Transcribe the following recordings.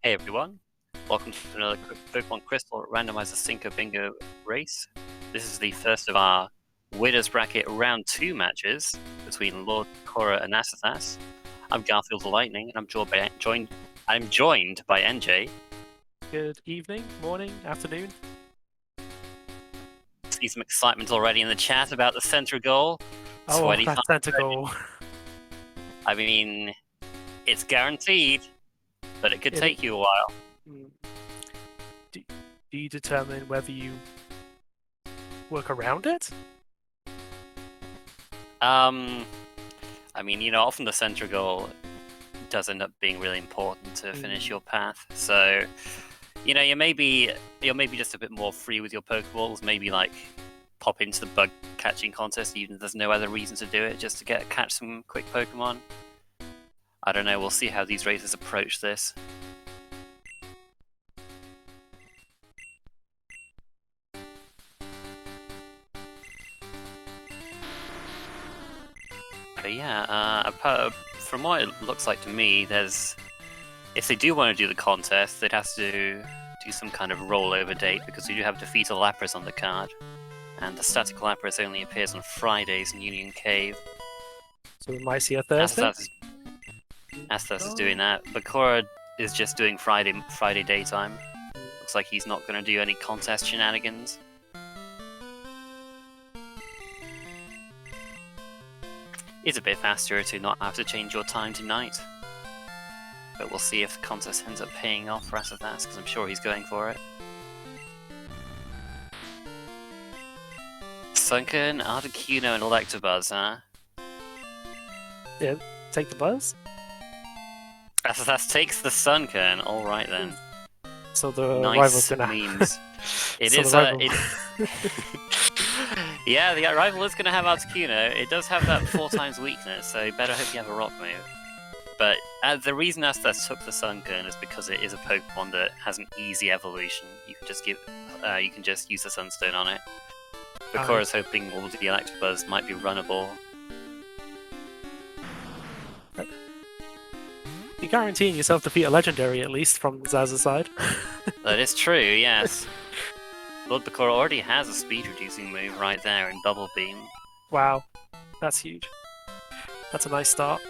Hey everyone, welcome to another Pokemon Crystal Randomizer Cinco Bingo race. This is the first of our Winners Bracket Round 2 matches between Lord Bakura and asazas. I'm Garfield the Lightning, and I'm joined by NJ. Good evening, morning, afternoon. See some excitement already in the chat about the center goal. Oh, that center goal. I mean, it's guaranteed, but it could take you a while. Do you determine whether you work around it? I mean, you know, often the center goal does end up being really important to finish your path. So, you know, you're maybe just a bit more free with your Pokeballs. Maybe like pop into the bug catching contest, even if there's no other reason to do it, just to catch some quick Pokemon. I don't know. We'll see how these racers approach this. But yeah, from what it looks like to me, if they do want to do the contest, they'd have to do some kind of rollover date, because we do have Defeat a Lapras on the card, and the static Lapras only appears on Fridays in Union Cave. So we might see a Thursday? asazas is doing that. Bakura is just doing Friday daytime. Looks like he's not going to do any contest shenanigans. It's a bit faster to not have to change your time tonight. But we'll see if the contest ends up paying off for asazas, because I'm sure he's going for it. Sunken, Articuno, and Electabuzz, huh? Yeah, take the buzz. asazas takes the Sunken, alright then. So the nice rival's gonna memes. Yeah, the rival is going to have Articuno. It does have that 4x weakness, so better hope you have a rock move. But the reason asazas took the Sunken is because it is a Pokemon that has an easy evolution. You can just use the Sunstone on it. Bakura's hoping all the Electabuzz might be runnable. You're guaranteeing yourself to defeat a legendary, at least, from Zaz's side. That is true, yes. Lord Bakura already has a speed-reducing move right there in Bubble Beam. Wow, that's huge. That's a nice start.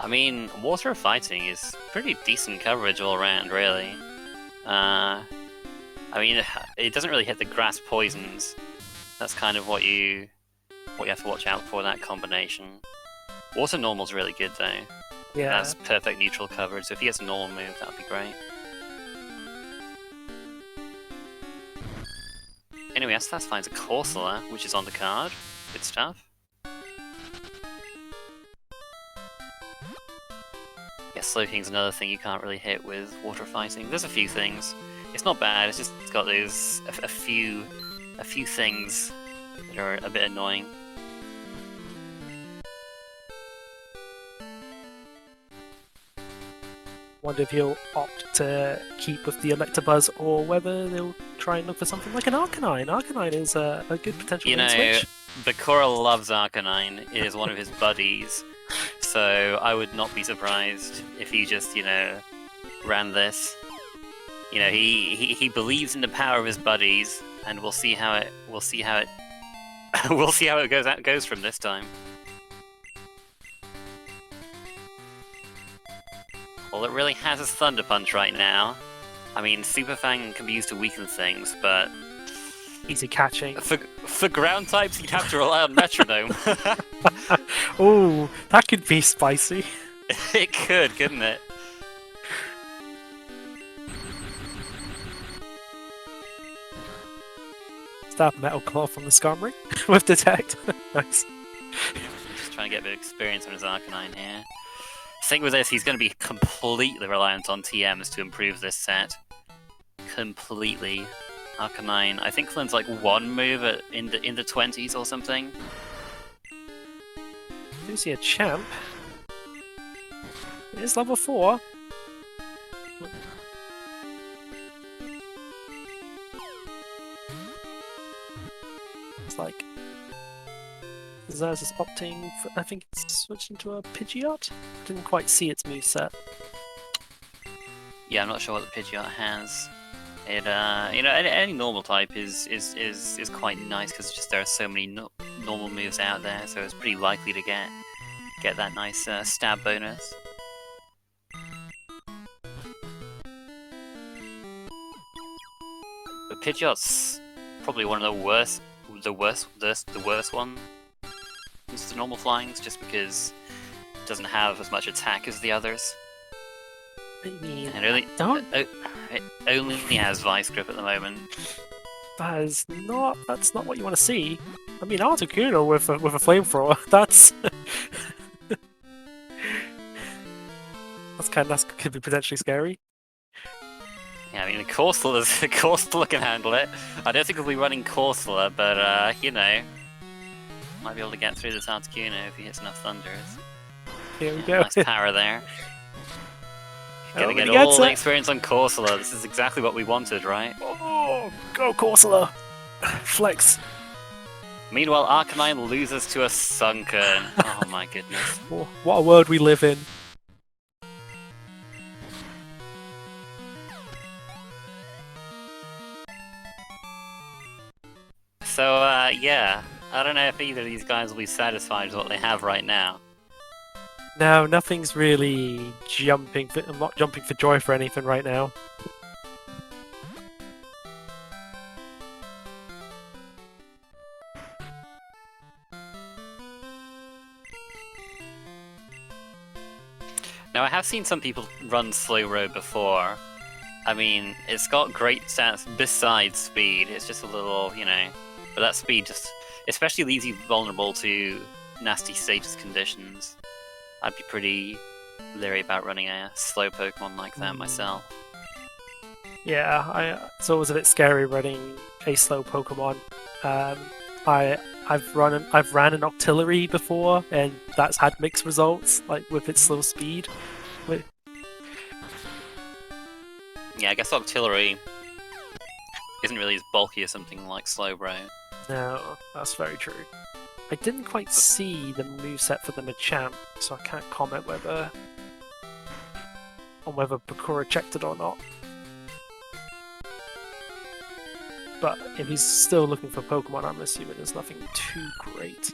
I mean, Water Fighting is pretty decent coverage all around, really. I mean, it doesn't really hit the grass poisons. That's kind of what you have to watch out for, that combination. Water Normal's really good, though. Yeah. That's perfect neutral coverage, so if he gets a normal move, that would be great. Anyway, asazas finds a Corsola, which is on the card. Good stuff. Yeah, Slowking's another thing you can't really hit with Water Fighting. There's a few things. It's not bad, it's just got those a few things that are a bit annoying. Wonder if he'll opt to keep with the Electabuzz, or whether they'll try and look for something like an Arcanine. Arcanine is a good potential switch. Bakura loves Arcanine. It is one of his buddies. So I would not be surprised if he just, ran this. He believes in the power of his buddies, and we'll see how it goes from this time. All it really has is Thunder Punch right now. I mean, Super Fang can be used to weaken things, but easy catching. For ground types, you'd have to rely on Metronome. Oh, that could be spicy. It could, couldn't it? Stab Metal Claw from the Skarmory with Detect. Nice. Just trying to get a bit of experience on his Arcanine here. The thing with this, he's going to be completely reliant on TMs to improve this set. Completely. Arcanine, I think Flynn's like one move in the 20s or something. Do see a champ. It is level 4. Looks like Zaz is opting for, I think it's switching to a Pidgeot? Didn't quite see its moveset. Yeah, I'm not sure what the Pidgeot has. It, you know, any normal type is quite nice because just there are so many normal moves out there, so it's pretty likely to get that nice stab bonus. But Pidgeot's probably one of the worst ones. The normal flyings, just because it doesn't have as much attack as the others. I mean, And it only has Vice Grip at the moment. that's not what you want to see. I mean, Articuno with a flamethrower, that's that could be potentially scary. Yeah, I mean, Corsola can handle it. I don't think we'll be running Corsola, but you know, might be able to get through this Articuno if he hits enough thunders. Here we go. Nice power there. Gonna get gets all the it. experience on Corsola. This is exactly what we wanted, right? Oh, go Corsola! Flex. Meanwhile, Arcanine loses to a Sunken. Oh my goodness. Oh, what a world we live in. So, yeah. I don't know if either of these guys will be satisfied with what they have right now. No, nothing's really jumping. I'm not jumping for joy for anything right now. Now, I have seen some people run Slow Road before. I mean, it's got great stats besides speed. It's just a little, you know... But that speed just... Especially leaves you vulnerable to nasty status conditions. I'd be pretty leery about running a slow Pokemon like that myself. Yeah, it's always a bit scary running a slow Pokemon. I've ran an Octillery before, and that's had mixed results, like with its slow speed. Yeah, I guess Octillery isn't really as bulky as something like Slowbro. No, that's very true. I didn't quite see the moveset for the Machamp, so I can't comment on whether Bakura checked it or not. But if he's still looking for Pokemon, I'm assuming there's nothing too great.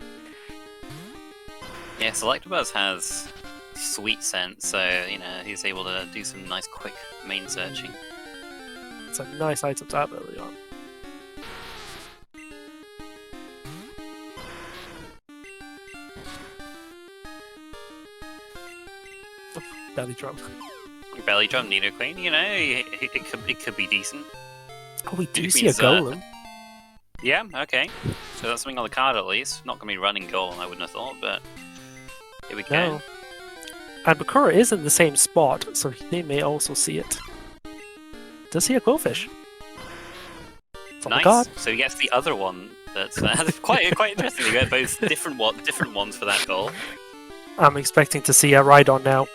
Yeah, Selectabuzz has Sweet Scent, so, you know, he's able to do some nice quick main searching. It's a nice item to have early on. Belly drum. Belly Drum Nidoqueen, you know, it could be decent. Oh, we do see a Golem. Yeah, okay. So that's something on the card at least. Not going to be running Golem, I wouldn't have thought, but here we go. No. And Bakura is in the same spot, so they may also see it. Does he a Quillfish? It's on the card. Nice. So he gets the other one. That's quite interesting. You get both different ones for that goal. I'm expecting to see a Rhydon now.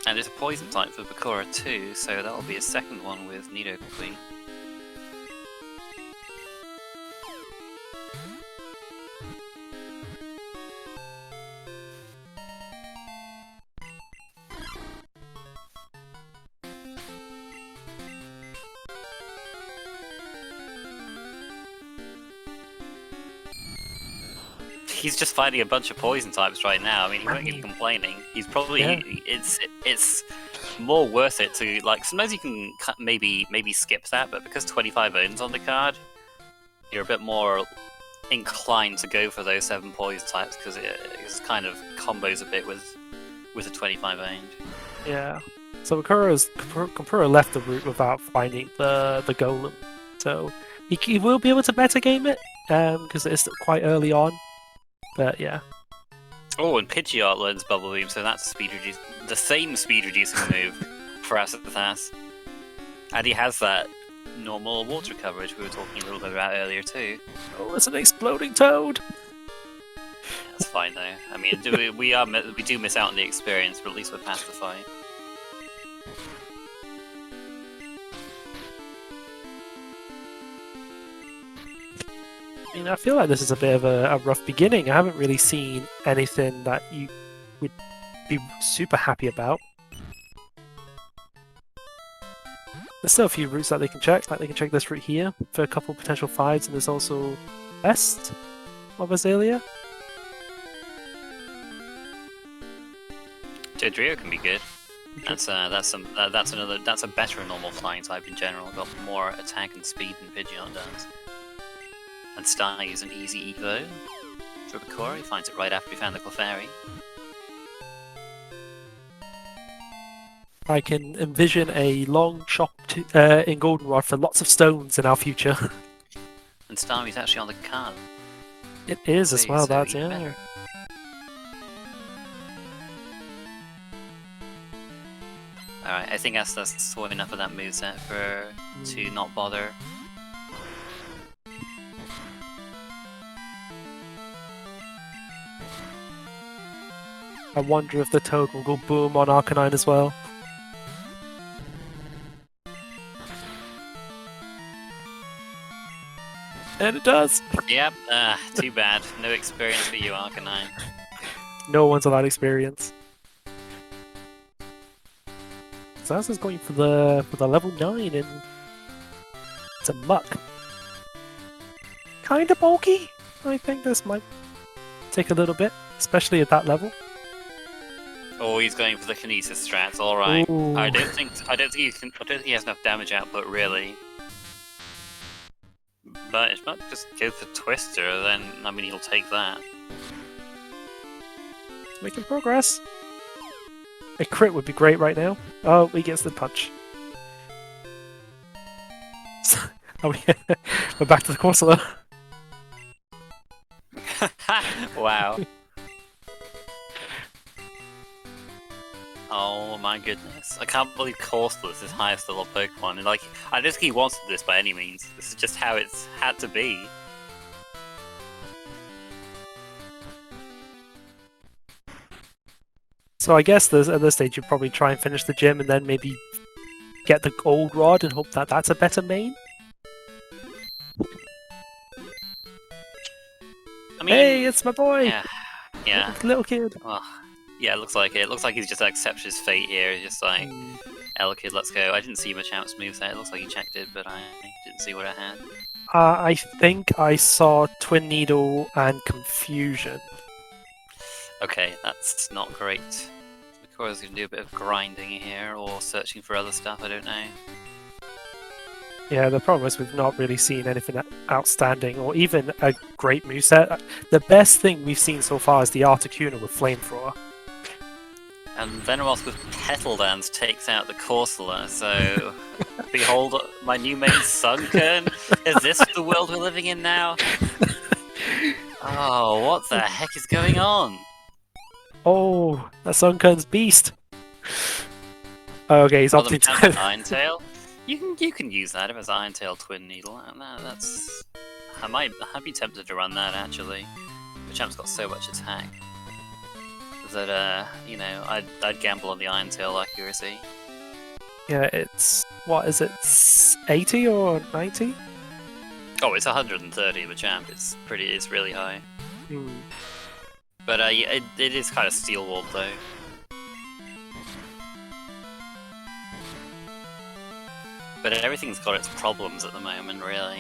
And it's a poison type for Bakura too, so that'll be a second one with Nidoqueen. He's just fighting a bunch of poison types right now. I mean, he won't be complaining. He's probably it's more worth it to, like, sometimes you can maybe skip that, but because 25 owns on the card, you're a bit more inclined to go for those 7 poison types because it kind of combos a bit with a 25 owned. Yeah. So Bakura left the route without finding the Golem, so he will be able to metagame it because it's quite early on. But yeah. Oh, and Pidgeot learns Bubble Beam, so that's the same speed reducing move for Asazas. And he has that normal water coverage we were talking a little bit about earlier too. Oh, it's an exploding toad! That's fine though. I mean, we do miss out on the experience, but at least we're past the fight. I mean, I feel like this is a bit of a rough beginning. I haven't really seen anything that you would be super happy about. There's still a few routes that they can check. Like they can check this route here for a couple potential fives, and there's also west of Azalea. Dodrio can be good. That's a better normal flying type in general. Got more attack and speed than Pidgeot does. And Sty is an easy evo. For Bakura, he finds it right after he found the Clefairy. I can envision a long shop in Goldenrod for lots of stones in our future. And Starmie's actually on the card. It is as well, So that's even yeah. better. Alright, I think that's sort enough of that moveset to not bother. I wonder if the Toad will go boom on Arcanine as well. And it does! Yep, too bad. No experience for you, Arcanine. No one's allowed experience. Zaza's going for the level 9 and it's a muck. Kinda bulky. I think this might take a little bit, especially at that level. Oh, he's going for the Kinesis strats. All right. Ooh. I don't think he has enough damage output really. But if not, just go for Twister. Then I mean, he'll take that. Making progress. A crit would be great right now. Oh, he gets the punch. We're back to the Corsola. Wow. Oh my goodness. I can't believe Corsola is his highest level Pokemon. And like, I don't think he wanted this by any means. This is just how it's had to be. So I guess at this stage you'd probably try and finish the gym and then maybe get the gold rod and hope that that's a better main. I mean, Hey, it's my boy! Yeah. Little kid. Oh, yeah, it looks like it. It looks like he's just accepted his fate here. He's just like, Kid, let's go. I didn't see Machamp's moveset. It looks like he checked it, but I didn't see what it had. I think I saw Twin Needle and Confusion. Okay, that's not great. Bakura's gonna do a bit of grinding here, or searching for other stuff, I don't know. Yeah, the problem is we've not really seen anything outstanding or even a great moveset. The best thing we've seen so far is the Articuno with Flamethrower. And Venomoth with Petal Dance takes out the Corsola, so behold my new main Sunken! Is this the world we're living in now? Oh, what the heck is going on? Oh, that Sunken's beast! Okay, he's opting to... Iron Tail? You can use that if it's Iron Tail Twin Needle. I'd be tempted to run that actually. Machamp's got so much attack that you know, I'd gamble on the Iron Tail accuracy. Yeah, it's what is it? 80 or 90? Oh, it's 130 Machamp. It's really high. But it is kind of steel walled though. But everything's got its problems at the moment, really.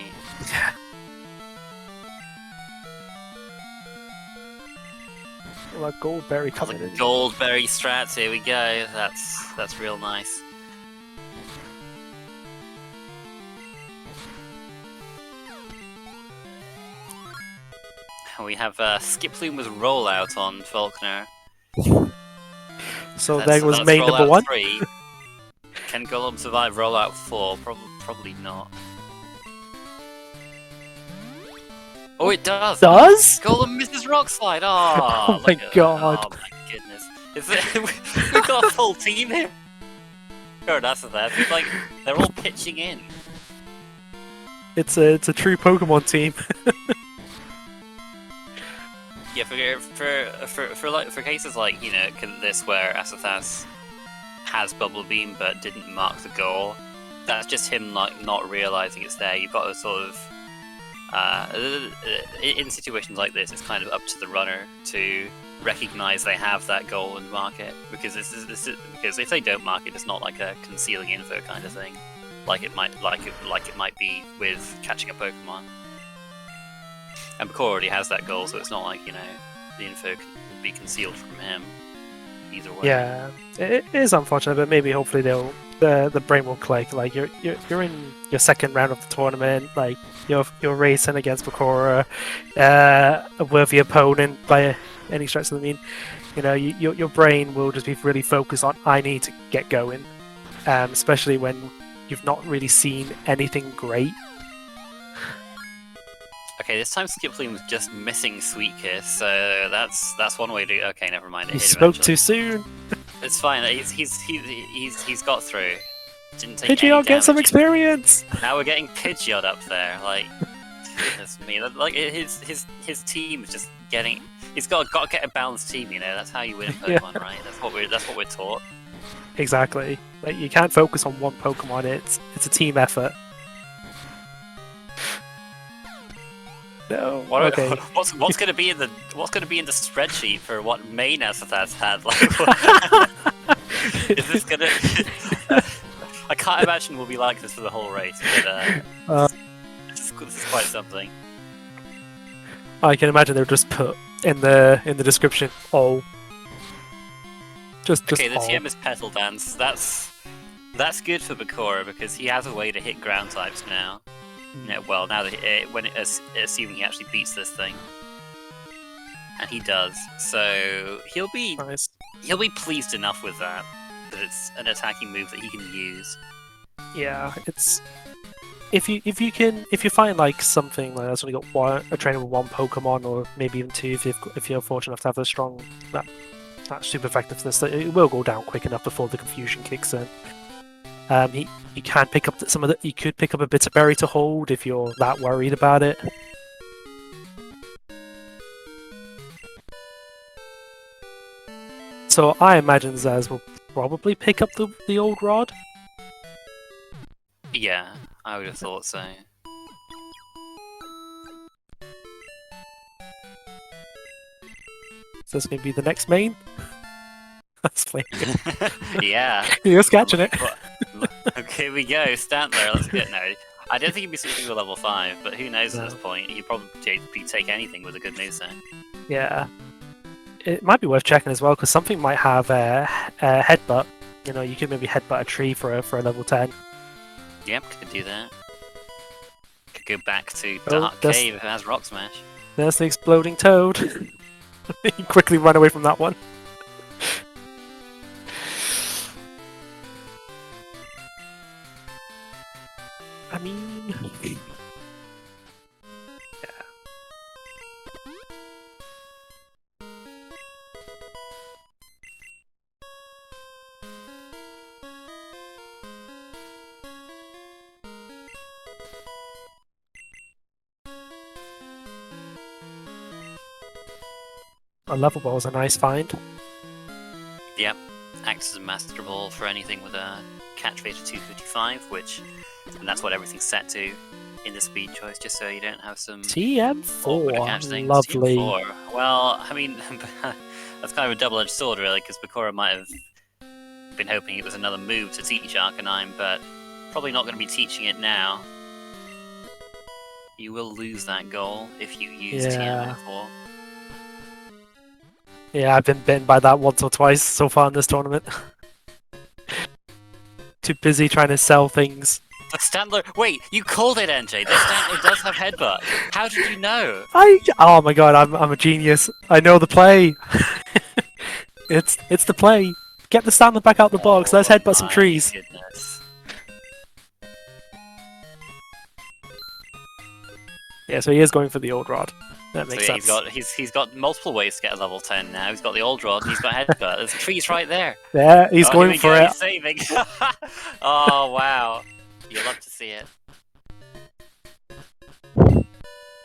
Well, that Goldberry coming in. Goldberry strats, here we go. That's real nice. We have Skiploom with Rollout on Falconer. So there was main number 1. 3. Can Golem survive Rollout 4? Probably not. Oh, it does! Does? Golem misses Rock Slide! Oh, Oh my god. Oh my goodness. We've got a full team here. That's that. It's like, they're all pitching in. It's a true Pokemon team. Yeah, for cases like, you know, this where Asazas has Bubble Beam but didn't mark the goal, that's just him like not realizing it's there. You've got to sort of In situations like this, it's kind of up to the runner to recognize they have that goal and mark it, because because if they don't mark it, it's not like a concealing info kind of thing, like it might be with catching a Pokemon. And Bakura already has that goal, so it's not like, you know, the info can be concealed from him either way. Yeah, it is unfortunate, but maybe hopefully the brain will click. Like you're in your second round of the tournament, like you're racing against Bakura, a worthy opponent by any stretch of the mean. You know, your brain will just be really focused on, I need to get going, especially when you've not really seen anything great. Okay, this time Skiploom was just missing Sweet Kiss, so that's one way to. Okay, never mind. It You hit spoke eventually. too soon. It's fine. He's got through. Didn't take Pidgeot, any get some damage. experience. Now we're getting Pidgeot up there. Like, goodness me. Like his team is just getting. He's got to get a balanced team. You know, that's how you win Pokemon, Yeah. right? That's what we're taught. Exactly. Like you can't focus on one Pokemon. It's a team effort. No. Okay. What's going to be in the spreadsheet for what main Asazas had? Like, is this going to? I can't imagine we'll be like this for the whole race, but this is quite something. I can imagine they'll just put in the description all. Just Okay, the all. TM is Petal Dance. That's good for Bakura because he has a way to hit ground types now. Yeah, well, now that assuming he actually beats this thing, and he does, so he'll be Nice. pleased enough with that it's an attacking move that he can use. Yeah, it's if you find like something like that's only got a trainer with one Pokemon or maybe even two if you're fortunate enough to have a strong that super effectiveness, it will go down quick enough before the confusion kicks in. You can pick up you could pick up a Bitter Berry to hold if you're that worried about it. So I imagine Zaz will probably pick up the old rod. Yeah, I would have thought so. So this may be the next main. That's playing. Yeah. You're catching it. Okay, here we go. Stantler, let's get no. I don't think he'd be switching to level 5, but who knows at this point? He'd probably take anything with a good moveset. Yeah. It might be worth checking as well, because something might have a headbutt. You know, you could maybe headbutt a tree for a level 10. Yep, could do that. Could go back to Dark Cave if it has Rock Smash. There's the exploding toad. You quickly run away from that one. I mean... yeah. A level ball is a nice find. Yep, acts as a Master Ball for anything with a catch rate of 255, and that's what everything's set to in the speed choice, just so you don't have some TM4, lovely. TM4. Well, I mean, that's kind of a double-edged sword, really, because Bakura might have been hoping it was another move to teach Arcanine, but probably not going to be teaching it now. You will lose that goal if you use TM4. Yeah, I've been bitten by that once or twice so far in this tournament. Too busy trying to sell things. The Stantler. Wait, you called it, NJ. The Stantler does have headbutt. How did you know? Oh my god, I'm a genius. I know the play. It's the play. Get the Stantler back out the box. Let's headbutt some trees. Goodness. Yeah, so he is going for the old rod. That makes sense. He's got multiple ways to get a level 10 now. He's got the old rod and he's got headbutt. There's trees right there. Yeah, he's going for it. He's saving. Oh wow. You'll love to see it.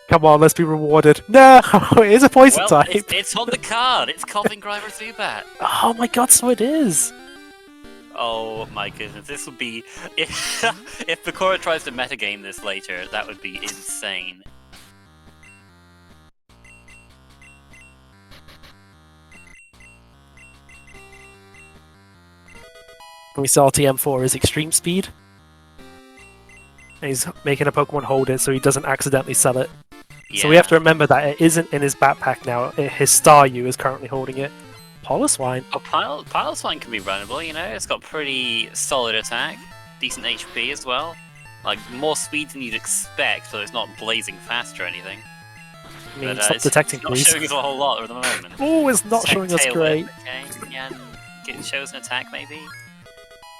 Come on, let's be rewarded. No, it is a poison type. It's on the card. It's Coughing Grimer Zubat. Oh my god, so it is. Oh my goodness, this would be if Bakura tries to metagame this later. That would be insane. we saw TM4 is extreme speed. And he's making a Pokemon hold it so he doesn't accidentally sell it. Yeah. So we have to remember that it isn't in his backpack now. His Staryu is currently holding it. Piloswine. Oh, Piloswine can be runnable, you know? It's got pretty solid attack, decent HP as well. Like, more speed than you'd expect, so it's not blazing fast or anything. I mean, But, stop detecting, it's not please. showing us a whole lot at the moment. Oh, it's not showing us Tail great. Whip, okay, yeah, it shows an attack maybe.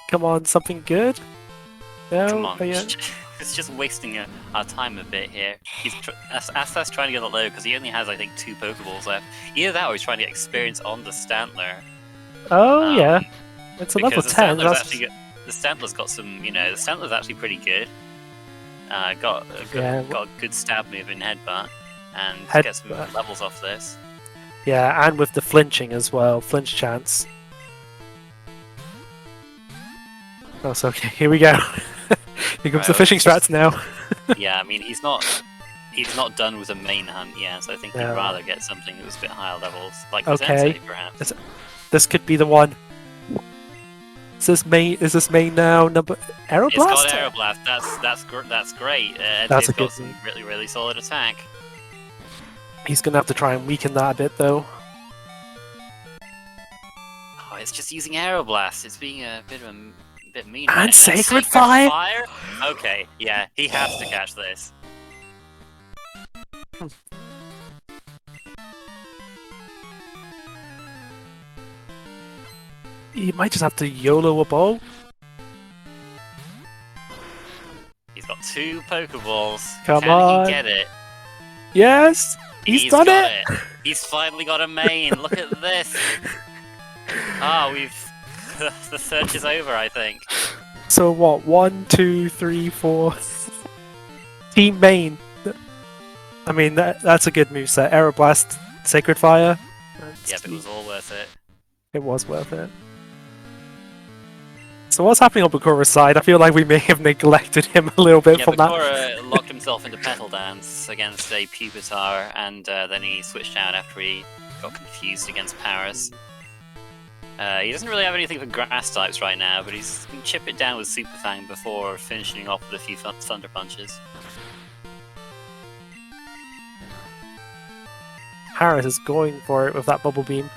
Come on, something good? No? Come on, Oh, yeah. it's just wasting our time a bit here. Asas trying to get it low because he only has, I think, 2 Pokeballs left. Either that or he's trying to get experience on the Stantler. Oh, yeah. It's a level 10. The Stantler's got some, you know, the Stantler's actually pretty good. Got a good stab move in Headbutt, and get some levels off this. Yeah, and with the flinching as well, flinch chance. Oh, so okay, here we go. Here comes the fishing strats now. Yeah, I mean he's not done with a main hunt yet, so I think he'd rather get something that was a bit higher levels, like the Sensei, perhaps. This could be the one. Is this main now? Aeroblast? It's got Aeroblast. That's great. That's got some really solid attack. He's gonna have to try and weaken that a bit though. Oh, it's just using Aeroblast. It's being a bit mean. And Sacred Fire? Okay, yeah, he has to catch this. You might just have to YOLO a ball. He's got 2 Pokeballs. Come Can on. he get it? Yes! He's done it! He's finally got a main. Look at this. Ah, the search is over, I think. So what? 1, 2, 3, 4. Team main. I mean, that's a good moveset. Aeroblast, Sacred Fire. Yep, it was all worth it. It was worth it. So what's happening on Bakura's side? I feel like we may have neglected him a little bit from Bakura locked himself into Petal Dance against a Pupitar, and then he switched out after he got confused against Paris. He doesn't really have anything for grass types right now, but he's can chip it down with Super Fang before finishing off with a few Thunder Punches. Paris is going for it with that Bubble Beam.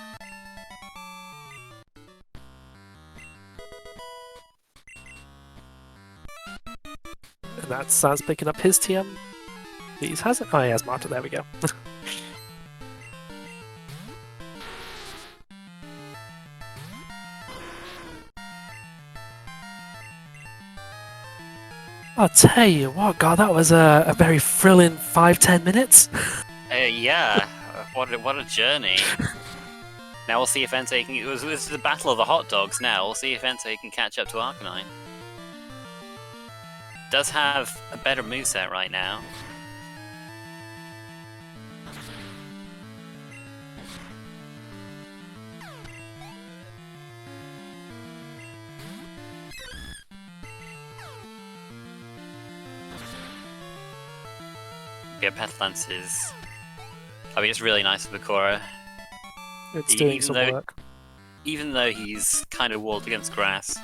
And that's Sans picking up his TM. These has it? Oh, he has Marta. There we go. I'll tell you what, God, that was a very thrilling 5-10 minutes. Yeah, what a journey. Now we'll see if Entei can... It was the battle of the hot dogs now. We'll see if Entei can catch up to Arcanine. Does have a better moveset right now. Yeah, Petal Dance is... I mean, it's really nice for Bakura. It's doing some work. Even though he's kind of walled against grass,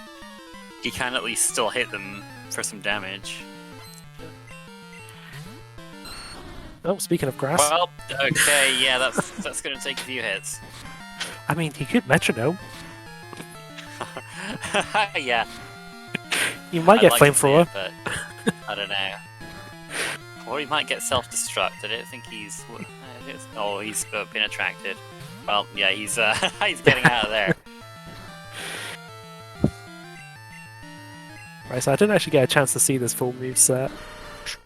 he can at least still hit them for some damage. Oh, speaking of grass. Well, okay, yeah, that's going to take a few hits. I mean, he could metronome. Yeah. You might get flamethrower, but I don't know. Or he might get self-destruct. I don't think he's... Oh, he's been attracted. Well, yeah, he's he's getting out of there. Right, so I didn't actually get a chance to see this full moveset.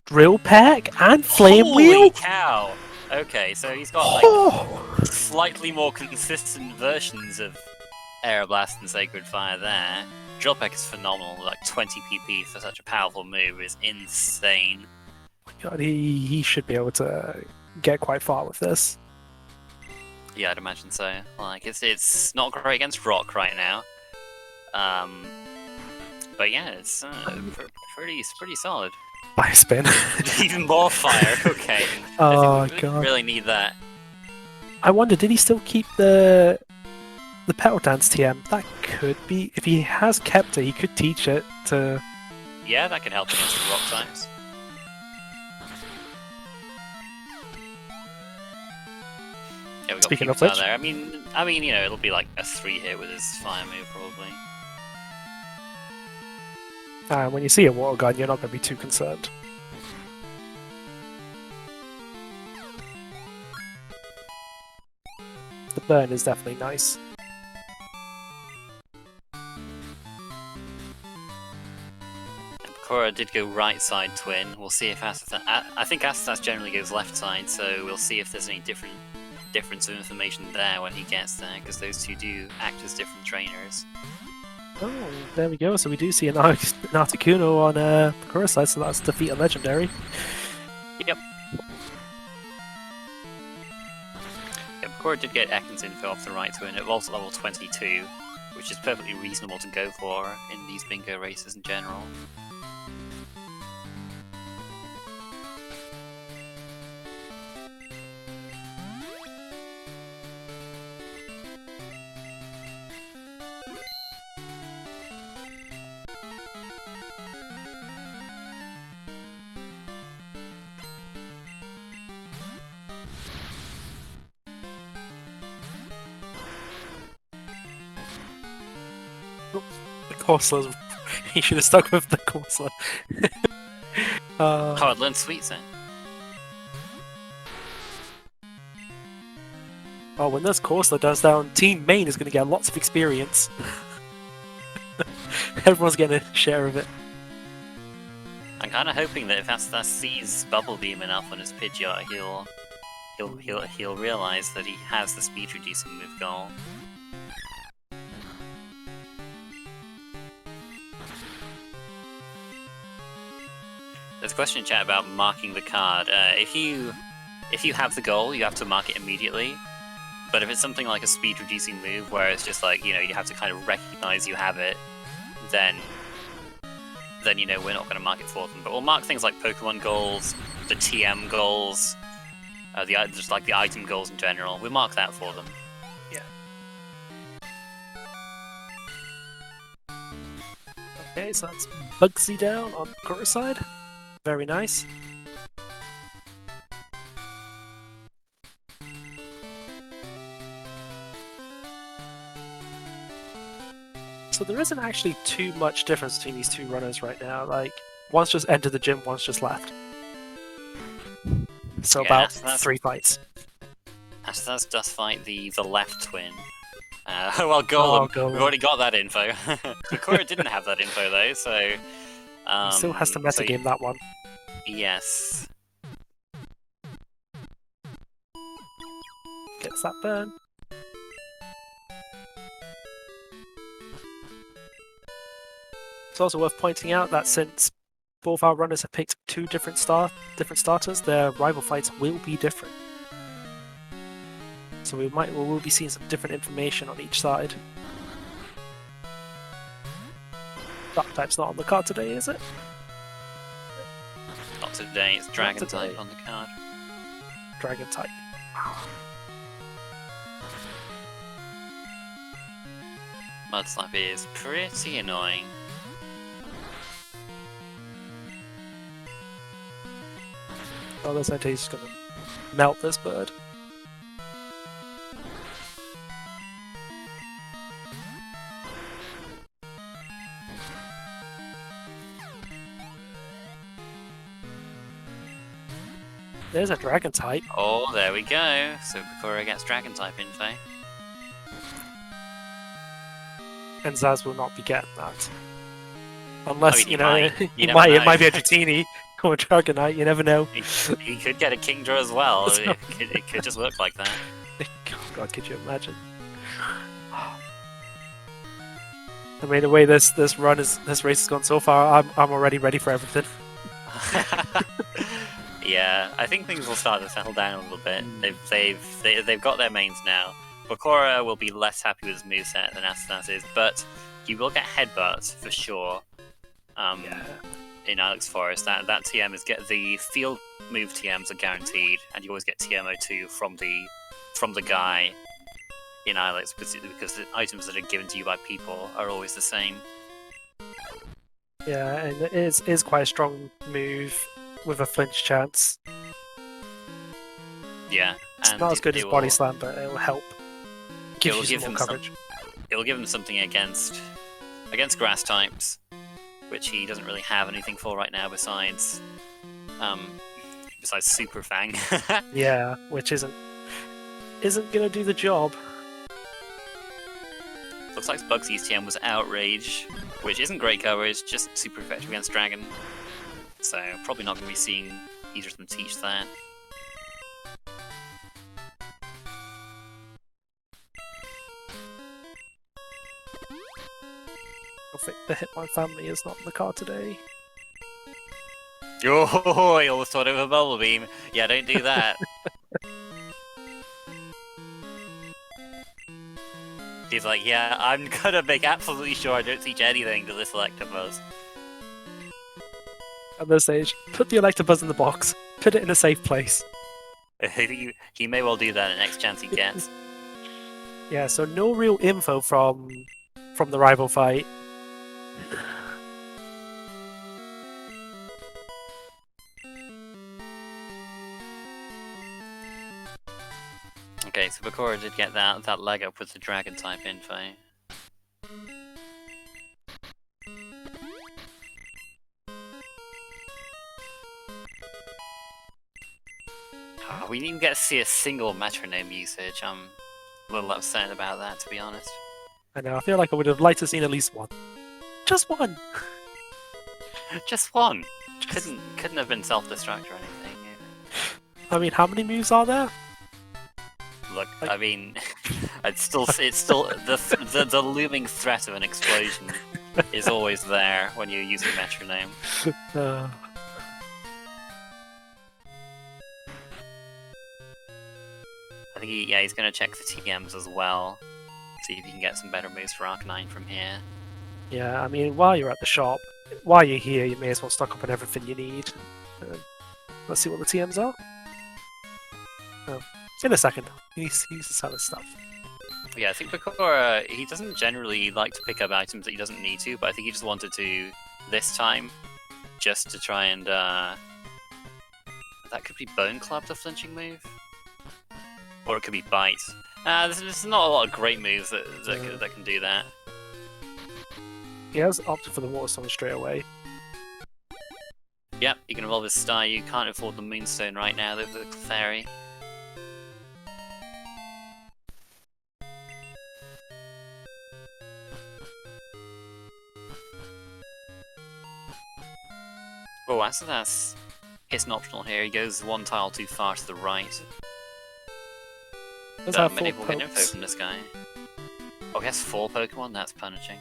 Drill Peck and Flame Wheel? Holy cow! Okay, so he's got like slightly more consistent versions of Aeroblast and Sacred Fire there. Drill Peck is phenomenal, like 20 PP for such a powerful move is insane. God, he should be able to get quite far with this. Yeah, I'd imagine so. Like, it's not great against Rock right now. But yeah, it's pretty solid. Fire spin. Even more fire, okay. Oh, I think we God. really need that. I wonder, did he still keep the the pedal dance TM, that could be, if he has kept it, he could teach it to... Yeah, that could help against the rock types. Yeah, we got Speaking of Pupitar which- there. I mean, you know, it'll be like a 3 hit with his fire move probably. And when you see a water gun, you're not going to be too concerned. The burn is definitely nice. Bakura did go right side twin. We'll see if Asazas... I think Asazas generally goes left side, so we'll see if there's any difference of information there when he gets there, because those two do act as different trainers. Oh, there we go. So we do see an Articuno on Bakura's side, so that's defeat a legendary. Yep. Yeah, Bakura did get Ekans info off the right twin. It was level 22, which is perfectly reasonable to go for in these bingo races in general. The Corsair's... he should have stuck with the Corsair. Oh, I'd learned Sweet Scent. Oh, when this Corsair does down, Team Main is going to get lots of experience. Everyone's getting a share of it. I'm kind of hoping that if Astas sees Bubble Beam enough on his Pidgeot, he'll realize that he has the speed reducing move goal. There's a question in chat about marking the card. If you have the goal, you have to mark it immediately. But if it's something like a speed reducing move where it's just like, you know, you have to kind of recognize you have it, then you know, we're not going to mark it for them. But we'll mark things like Pokemon goals, the TM goals, just like the item goals in general. We'll mark that for them. Yeah. Okay, so that's Bugsy down on Bakura's side. Very nice. So there isn't actually too much difference between these two runners right now. Like, one's just entered the gym, one's just left. So Yeah, about that's- 3 fights. Astas does fight the left twin. Well, Golem, Golem. we've already got that info. Bakura didn't have that info though, so... He still has to metagame that one. Yes. Gets that burn. It's also worth pointing out that since both our runners have picked 2 different starters, their rival fights will be different. So we will be seeing some different information on each side. Dark type's not on the card today, is it? Not today, it's Dragon today. type on the card. Dragon type. Mudslap is pretty annoying. Oh, there's no he's just gonna melt this bird. There's a dragon type. Oh, there we go. So Bakura gets Dragon type info. And Zaz will not be getting that. Unless, I mean, you know, You it never might know. be a Dratini or a Dragonite, you never know. He could get a Kingdra as well. It could just work like that. Oh god, could you imagine? I mean, the way this race has gone so far, I'm already ready for everything. Yeah, I think things will start to settle down a little bit. They've got their mains now. Bakura will be less happy with his moveset than Astas is, but he will get headbutts for sure. In Alex Forest, that TM is the field move TMs are guaranteed, and you always get TMO2 from the guy. in Ilex, because the items that are given to you by people are always the same. Yeah, and it is quite a strong move with a flinch chance. Yeah, It's and not as good as Body will, Slam, but it'll help. Gives will you give some him more coverage. it will give him something against grass types, which he doesn't really have anything for right now besides Super Fang. Yeah, which isn't gonna do the job. Looks like Bugsy's TM was Outrage, which isn't great coverage, just super effective against Dragon. So probably not going to be seeing either of them teach that. I think the Hitman family is not in the car today. Oh, I almost thought of a Bubble Beam. Yeah, don't do that. He's like, yeah, I'm gonna make absolutely sure I don't teach anything to this Electabuzz. At this stage, put the Electabuzz in the box. Put it in a safe place. He may well do that the next chance he gets. Yeah, so no real info from the rival fight. Okay, so Bakura did get that leg up with the Dragon type info. Oh, we didn't even get to see a single metronome usage. I'm a little upset about that, to be honest. I know, I feel like I would have liked to have seen at least one. Just one! Just one! Couldn't have been self-destruct or anything. I mean, how many moves are there? Look, I mean, it's still the looming threat of an explosion is always there when you're using metronome. I think he's going to check the TMs as well, see if he can get some better moves for Arcanine from here. Yeah, I mean, while you're at the shop, while you're here, you may as well stock up on everything you need. Let's see what the TMs are. Oh, in a second. He's selling stuff. Yeah, I think Bakura, he doesn't generally like to pick up items that he doesn't need to, but I think he just wanted to this time, just to try and, that could be Bone Club, the flinching move? Or it could be Bite. There's not a lot of great moves that can do that. He has opted for the Water Stone straight away. Yep, you can evolve his Star, you can't afford the Moonstone right now, the Clefairy. Oh, Asazas isn't optional here, he goes one tile too far to the right. Does There are have many full more info pokes. from this guy. Oh, he has 4 Pokemon? That's punishing.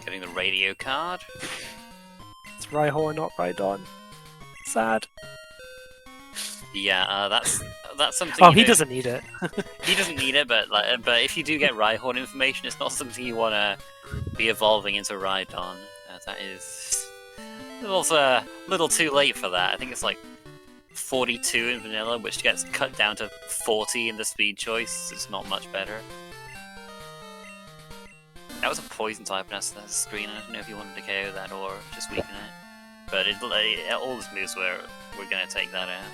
Getting the radio card. It's Rhyhorn, not Rhydon. Sad. Yeah, that's something. Oh, he doesn't need it. He doesn't need it, but if you do get Rhyhorn information, it's not something you want to be evolving into Rhydon. That is also a little too late for that. I think it's like 42 in vanilla, which gets cut down to 40 in the speed choice. It's not much better. That was a poison type and that's a screen. I don't know if you wanted to KO that or just weaken it. But all his moves we're going to take that out.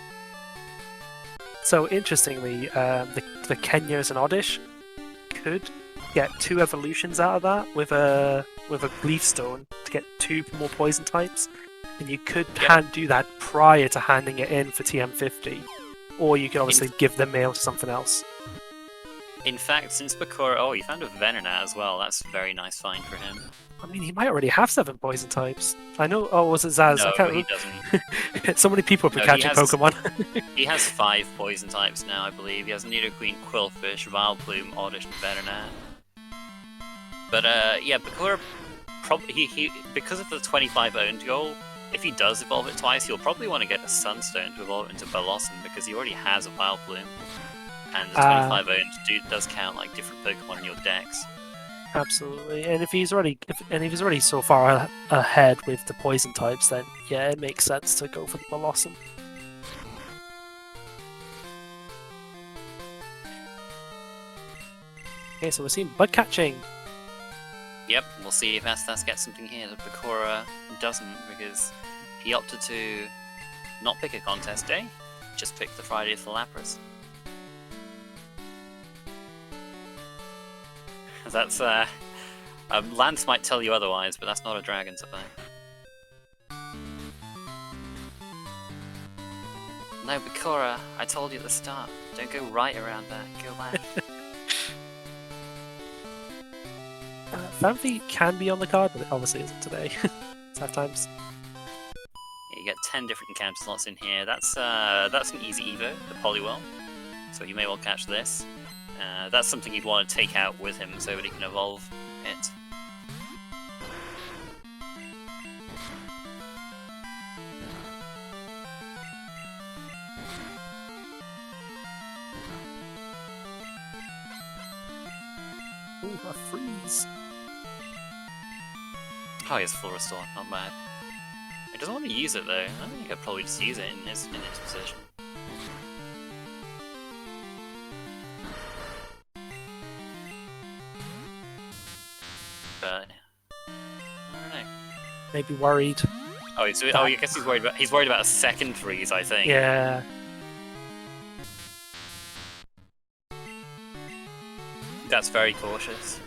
So interestingly, the Kenyos and Oddish could get 2 evolutions out of that with a Leaf Stone to get 2 more poison types, and you could do that prior to handing it in for TM50, or you could obviously give the mail to something else. In fact, since Bakura, he found a Venonat as well. That's a very nice find for him. I mean, he might already have 7 poison types. I know. Oh, was it Zaz? No, I can't he remember. doesn't. So many people have been catching Pokemon. He has 5 poison types now, I believe. He has Nidoqueen, Quillfish, Vileplume, Oddish, and Venonat. But yeah, Bakura, he because of the 25 owned goal, if he does evolve it twice, you'll probably want to get a Sunstone to evolve it into Blossom because he already has a Vileplume. And the 25 owned does count like different Pokemon in your decks. Absolutely, and if he's already so far ahead with the poison types, then yeah, it makes sense to go for the Blossom. Okay, so we're seeing bug catching. Yep, we'll see if Astas gets something here that Bakura doesn't, because he opted to not pick a contest day, just pick the Friday for Lapras. That's, Lance might tell you otherwise, but that's not a Dragon's Eye. No, Bakura, I told you at the start, don't go right around that, go left. Fanfi can be on the card, but it obviously isn't today. Sometimes. Yeah, you get 10 different encounter slots in here. That's an easy Evo, the Poliwhirl. So you may well catch this. That's something you'd want to take out with him so that he can evolve it. Ooh, a freeze. Oh, he has full restore, not bad. He doesn't want to use it though. I think he could probably just use it in his position. But I don't know. Maybe worried. Oh, I guess he's worried about a second freeze, I think. Yeah. That's very cautious.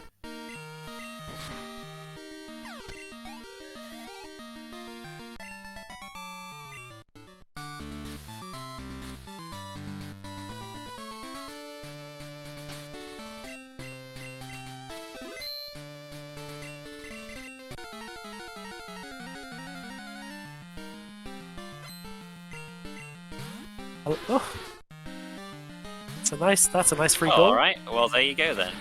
Oh. That's a nice free goal. Alright, well there you go then.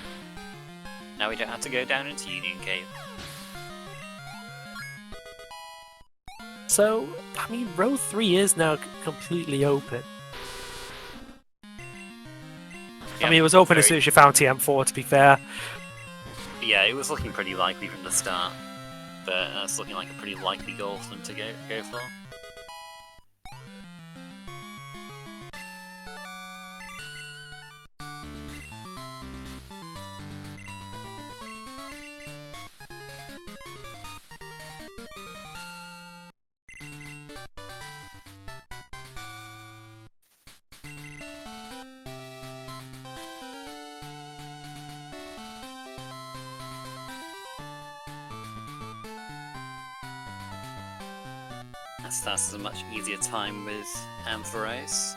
Now we don't have to go down into Union Cave. So, I mean, row 3 is now completely open. Yeah, I mean, it was open as soon as you found TM4, to be fair. Yeah, it was looking pretty likely from the start. But it's looking like a pretty likely goal for them to go for. Astas has a much easier time with Ampharos.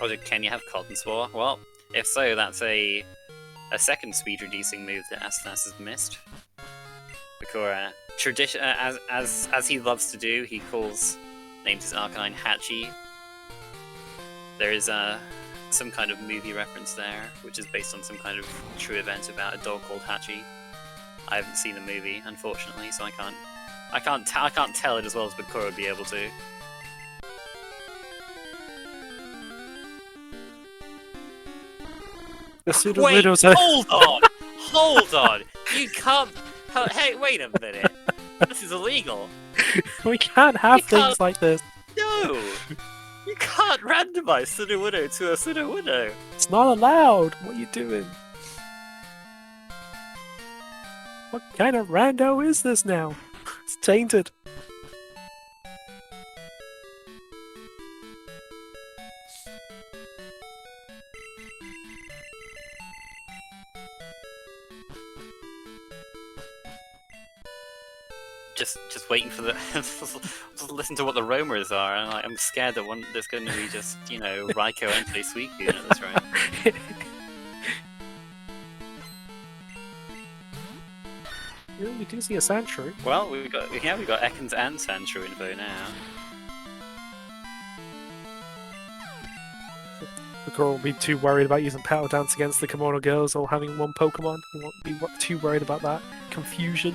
Oh, can you have Cotton Spore? Well, if so, that's a second speed reducing move that Astas has missed. Bakura, as he loves to do, he names his Arcanine Hachi. There is some kind of movie reference there, which is based on some kind of true event about a dog called Hachi. I haven't seen the movie, unfortunately, so I can't tell it as well as Bakura would be able to. Wait, hold on! Hold on! You can't... Hey, wait a minute! This is illegal! We can't have things like this! No! You can't randomize Sudowoodo to a Sudowoodo! It's not allowed! What are you doing? What kind of rando is this now? It's tainted. Just waiting for the... just listen to what the rumors are, and I'm scared that there's going to be just, you know, Raikou Entei Suicune at this rate. It'll be we do see a Sandshrew. Well, we got Ekans and Sandshrew info now. Bakura won't be too worried about using Petal Dance against the Kimono Girls or having one Pokemon. He won't be too worried about that confusion.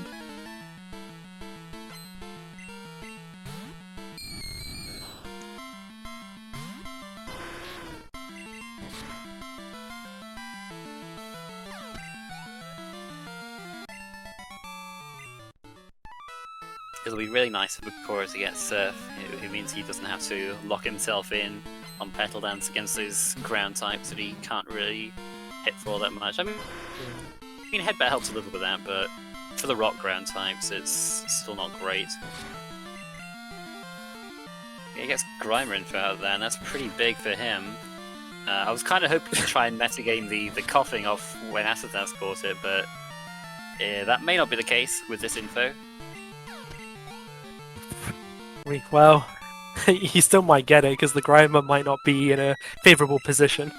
It'll be really nice for Bakura to get Surf. It means he doesn't have to lock himself in on Petal Dance against those ground types that he can't really hit for all that much. I mean, Headbutt helps a little with that, but for the rock ground types, it's still not great. Yeah, he gets Grimer info out of there, and that's pretty big for him. I was kind of hoping to try and metagame the coughing off when asazas caught it, but that may not be the case with this info. Well, he still might get it because the Grimer might not be in a favourable position.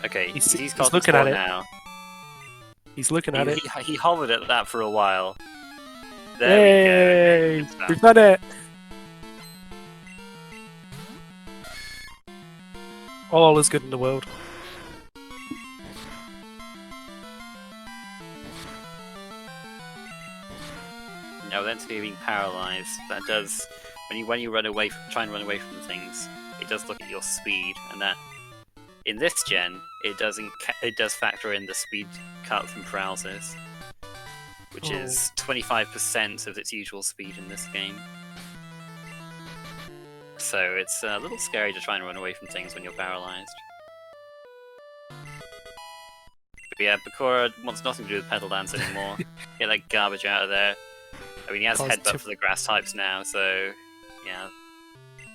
Okay, he's looking at it now. He's looking at it. He hovered at that for a while. There we go. We've done it! All is good in the world. Now, then to being paralyzed, that does when you run away, try and run away from things, it does look at your speed, and that in this gen, it does factor in the speed cut from paralysis, which is 25% of its usual speed in this game. So it's a little scary to try and run away from things when you're paralyzed. But yeah, Bakura wants nothing to do with Petal Dance anymore. Get that garbage out of there. I mean, he has Headbutt for the grass types now, so yeah.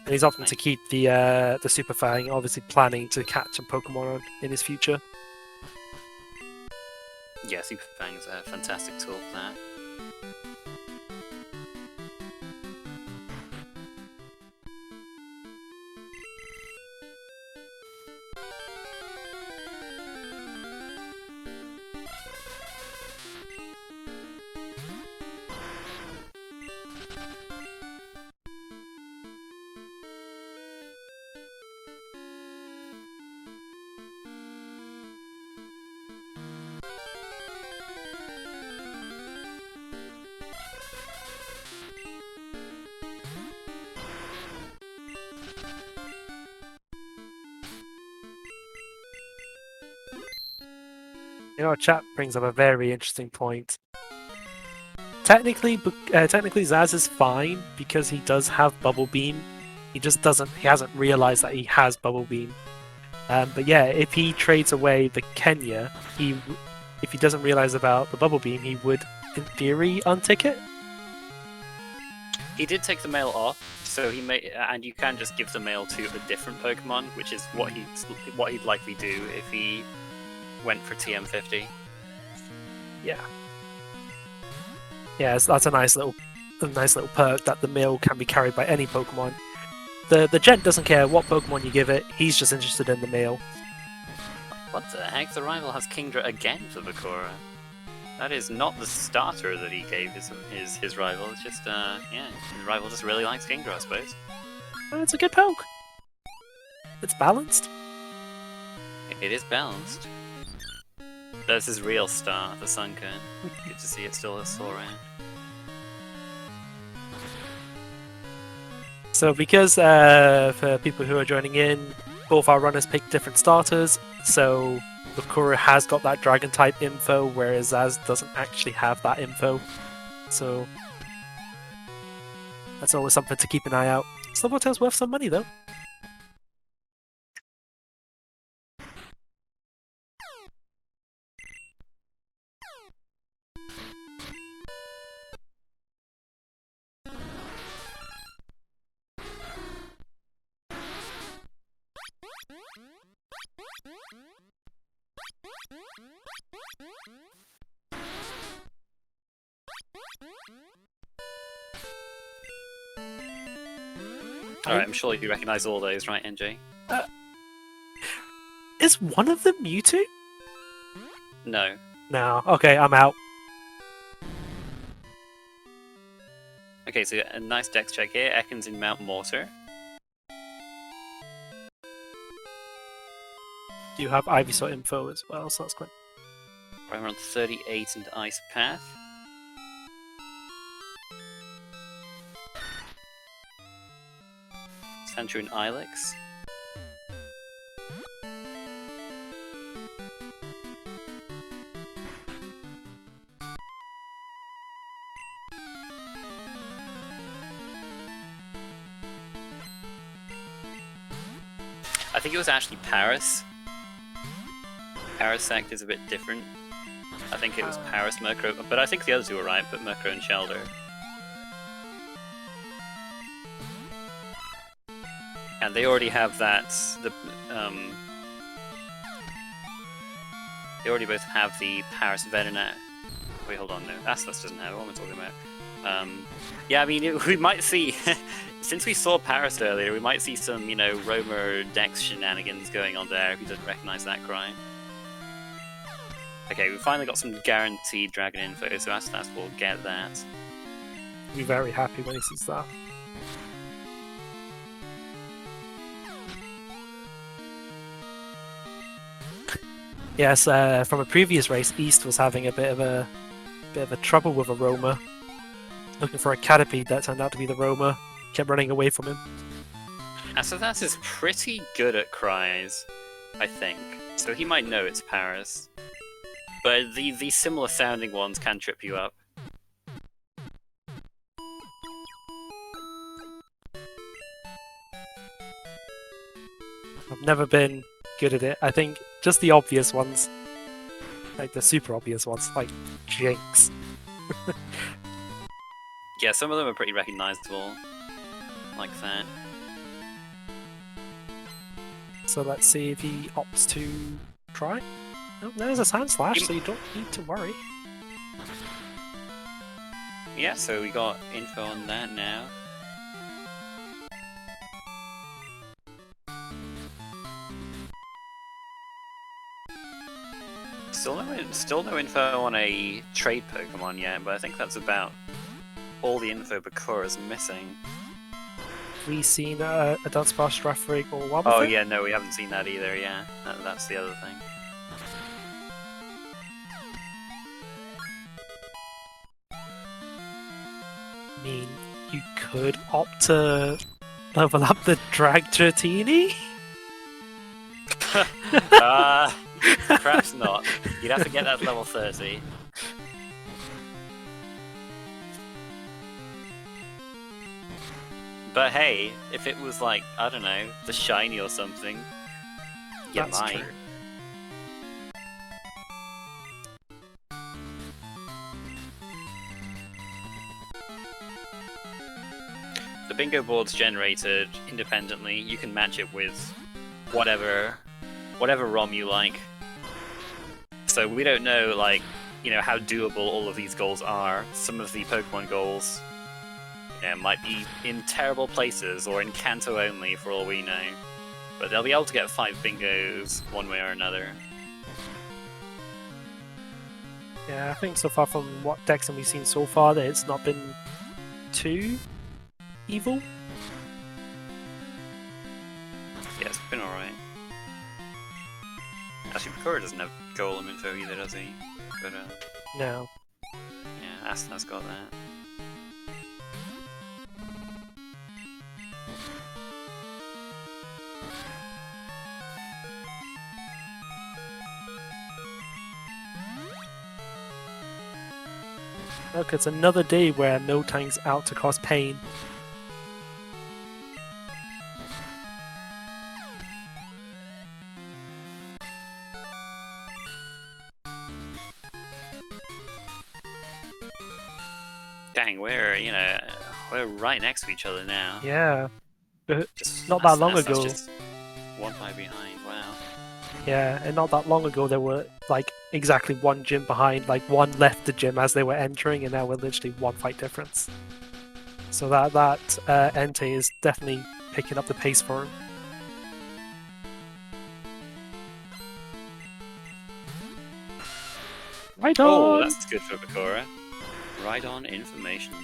And he's opting to keep the Super Fang, obviously planning to catch some Pokemon in his future. Yeah, Super Fang's a fantastic tool for that. You know, chat brings up a very interesting point. Technically, Zaz is fine because he does have Bubble Beam. He hasn't realized that he has Bubble Beam. But yeah, if he trades away the Kenya, if he doesn't realize about the Bubble Beam, he would, in theory, untick it. He did take the mail off, so he may, and you can just give the mail to a different Pokemon, which is what he'd likely do if he went for TM50. Yeah. Yeah, that's a nice little perk that the mail can be carried by any Pokemon. The gent doesn't care what Pokemon you give it; he's just interested in the mail. What the heck? The rival has Kingdra again for Bakura. That is not the starter that he gave his rival. It's just yeah, his rival just really likes Kingdra, I suppose. It's a good poke. It's balanced. It is balanced. There's his real star, the Sunken. Good to see it still around. So because for people who are joining in, both our runners picked different starters, so Bakura has got that Dragon type info, whereas Zaz doesn't actually have that info. So that's always something to keep an eye out. Slowpotail's worth some money though. Alright, I'm sure you recognise all those, right, NJ? Is one of them Mewtwo? No. No. Okay, I'm out. Okay, so a nice dex check here. Ekans in Mount Mortar. You have Ivysaur info as well, so that's good. Right around 38 into Ice Path. Sandshrew and Ilex. I think it was actually Paris. Parasect is a bit different. I think it was Paris, Murkrow, but I think the other two were right, but Murkrow and Shelder. And they already have that, they already both have the Paris Veterinaire. Wait, hold on, no, Aslas doesn't have it, what am I talking about? Yeah, I mean, we might see, since we saw Paris earlier, we might see some, you know, Roamer Dex shenanigans going on there if he doesn't recognize that cry. Okay, we finally got some guaranteed dragon info, so Aslas will get that. He'll be very happy when he sees that. Yes, from a previous race, East was having a bit of a trouble with a roamer, looking for a Caterpie that turned out to be the roamer. Kept running away from him. Asazas is pretty good at cries, I think, so he might know it's Paris. But the similar sounding ones can trip you up. I've never been good at it. I think just the obvious ones, like the super obvious ones, like Jinx. Yeah, some of them are pretty recognizable, like that. So let's see if he opts to try. Oh, there's a Sand Slash, so you don't need to worry. Yeah, so we got info on that now. Still no info on a trade Pokemon yet, but I think that's about all the info Bakura's missing. We seen a Dunsparce, Strathrig, or Wobbuffet? Oh yeah, no, we haven't seen that either, yeah. That's the other thing. I mean, you could opt to level up the Dratini? Perhaps not. You'd have to get that level 30. But hey, if it was like, I don't know, the shiny or something, you That's might. true. The bingo board's generated independently. You can match it with whatever ROM you like. So we don't know, like, you know, how doable all of these goals are. Some of the Pokemon goals, you know, might be in terrible places or in Kanto only, for all we know. But they'll be able to get 5 bingos one way or another. Yeah, I think so far from what decks we've seen so far, that it's not been too evil. Yeah, it's been alright. Actually, Bakura doesn't have Golem info either, does he? But, No. yeah, Aston's got that. Look, it's another day where no tank's out to cause pain. Dang, we're right next to each other now. Yeah. Just, Not that long that's ago. just one by behind, wow. Yeah, and not that long ago there were like exactly one gym behind, like one left the gym as they were entering, and now we're literally one fight difference. So that Entei is definitely picking up the pace for him. Right on! Oh, that's good for Bakura. Right on information.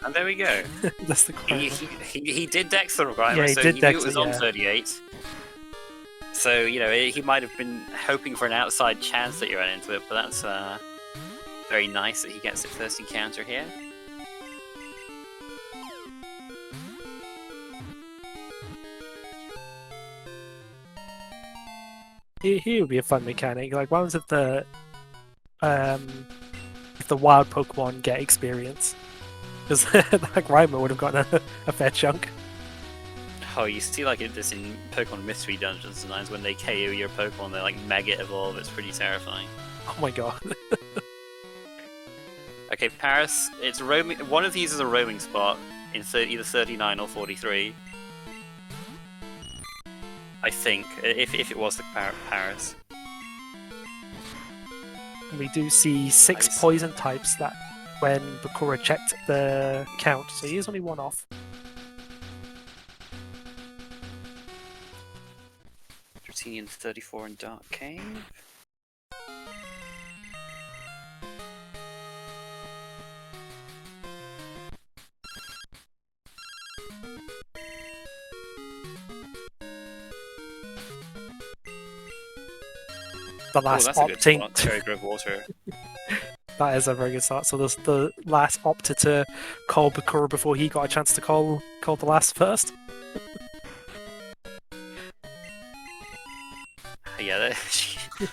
And there we go. That's the He did dex the requirement, Yeah, he so did he dex knew it was it, on yeah. 38. So, you know, he might have been hoping for an outside chance that you ran into it, but that's very nice that he gets it first encounter here. Here would be a fun mechanic. Like, what was if the wild Pokemon get experience? Because like Rhymer would have gotten a fair chunk. Oh, you see like this in Pokemon Mystery Dungeons sometimes when they KO your Pokemon, they like mega evolve. It's pretty terrifying. Oh my god. Okay, Paris. It's roaming. One of these is a roaming spot in either 39 or 43. I think if it was the Paris. We do see 6 Nice. poison types that when Bakura checked the count, so he is only 1 off. Dratinian 34 in Dark Cave. The last that's a good opting. spot. Cherry Grove Water. That is a very good start. So there's the last opted to call Bakura before he got a chance to call the last first. Yeah,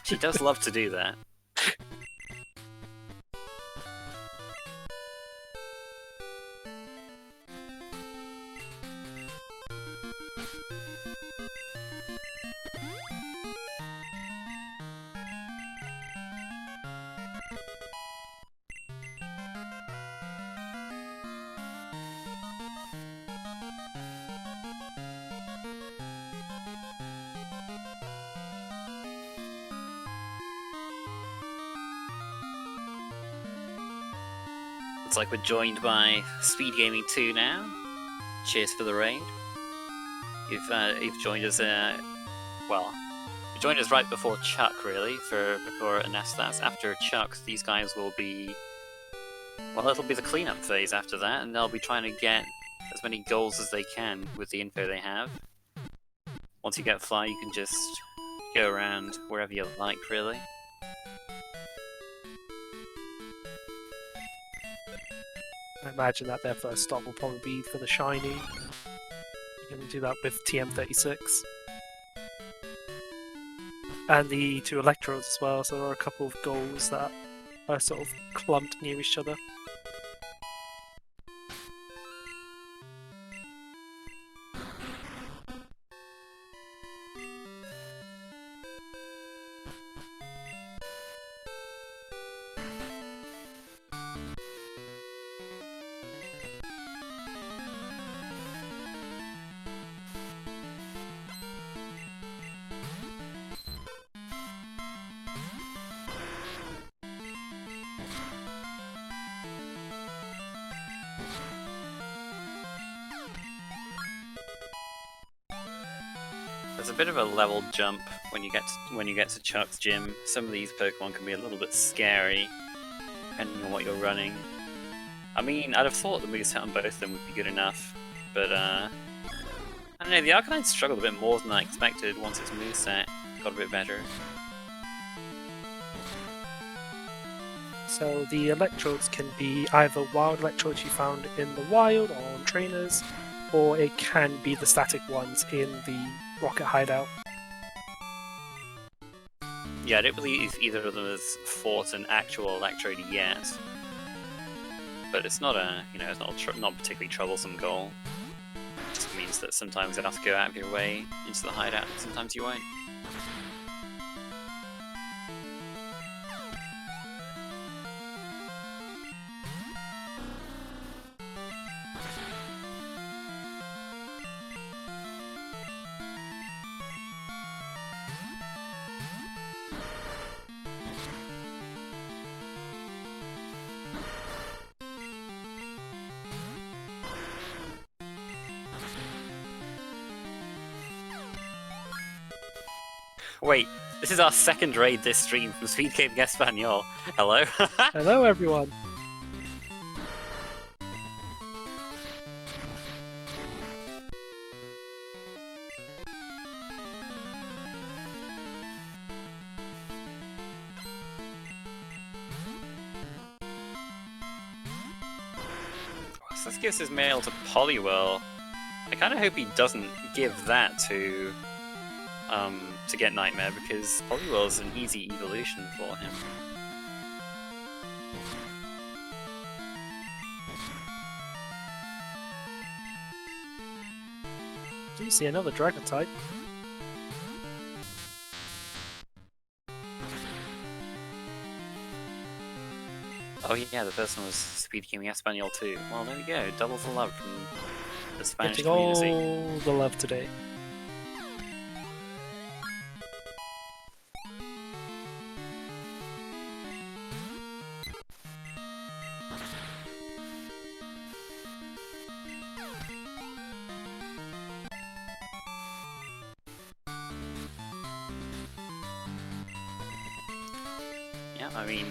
she does love to do that. It's like we're joined by SpeedGaming 2 now. Cheers for the raid. You've joined us, well, you joined us right before Chuck, really, for Bakura and Asazas. After Chuck, these guys will be, well, it'll be the cleanup phase after that, and they'll be trying to get as many goals as they can with the info they have. Once you get Fly, you can just go around wherever you like, really. I imagine that their first stop will probably be for the shiny. You can do that with TM36. And the 2 electrodes as well, so there are a couple of goals that are sort of clumped near each other. There's a bit of a level jump when you get to Chuck's gym. Some of these Pokemon can be a little bit scary, depending on what you're running. I mean, I'd have thought the biggest hit on both of them would be good enough, but I don't know, the Arcanine struggled a bit more than I expected once its moveset got a bit better. So the electrodes can be either wild electrodes you found in the wild or on trainers, or it can be the static ones in the rocket hideout. Yeah, I don't believe either of them has fought an actual Electrode yet. But it's not a, it's not particularly troublesome goal. It just means that sometimes you have to go out of your way into the hideout, and sometimes you won't. Wait, this is our second raid this stream from SpeedGaming Espanol. Hello? Hello, everyone. So this gives his mail to Poliwhirl. I kind of hope he doesn't give that to get Nightmare, because Poliwhirl is an easy evolution for him. Do you see another dragon type? Oh yeah, the person was SpeedGaming Espanol too. Well, there we go, double the love from the Spanish Getting community. all the love today. Yeah, I mean,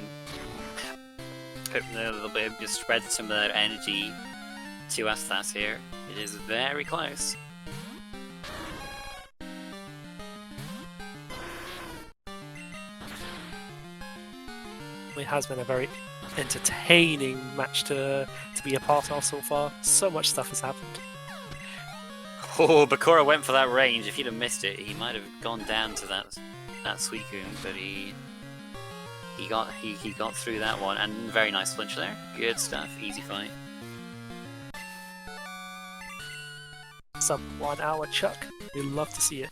hoping a little bit of just spread some of that energy to Astas here. It is very close. It has been a very entertaining match to be a part of so far. So much stuff has happened. Oh, Bakura went for that range. If he'd have missed it, he might have gone down to that Suicune, but he got through that one, and very nice flinch there. Good stuff, easy fight. Some 1 hour chuck. We'd love to see it.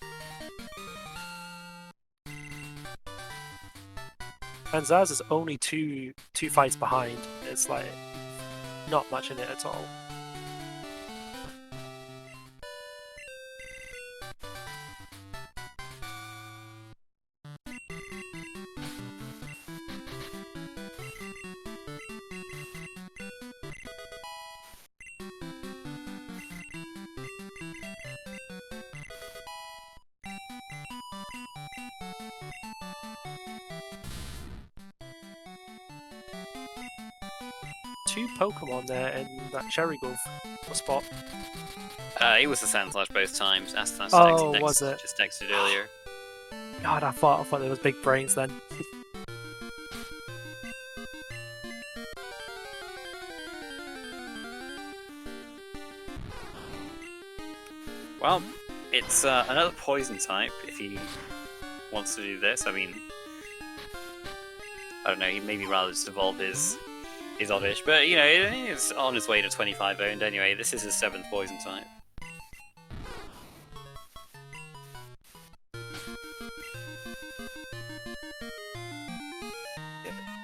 And Zaz is only two fights behind. It's like not much in it at all. Two Pokemon there in that Cherry Grove spot. It was the Sand Slash both times. Astas was it? Just texted earlier. God, I thought there was big brains then. Well, it's another poison type if he wants to do this. I mean, I don't know, he'd maybe rather just evolve his Oddish, but you know, it's on his way to 25 owned anyway. This is his 7th poison type.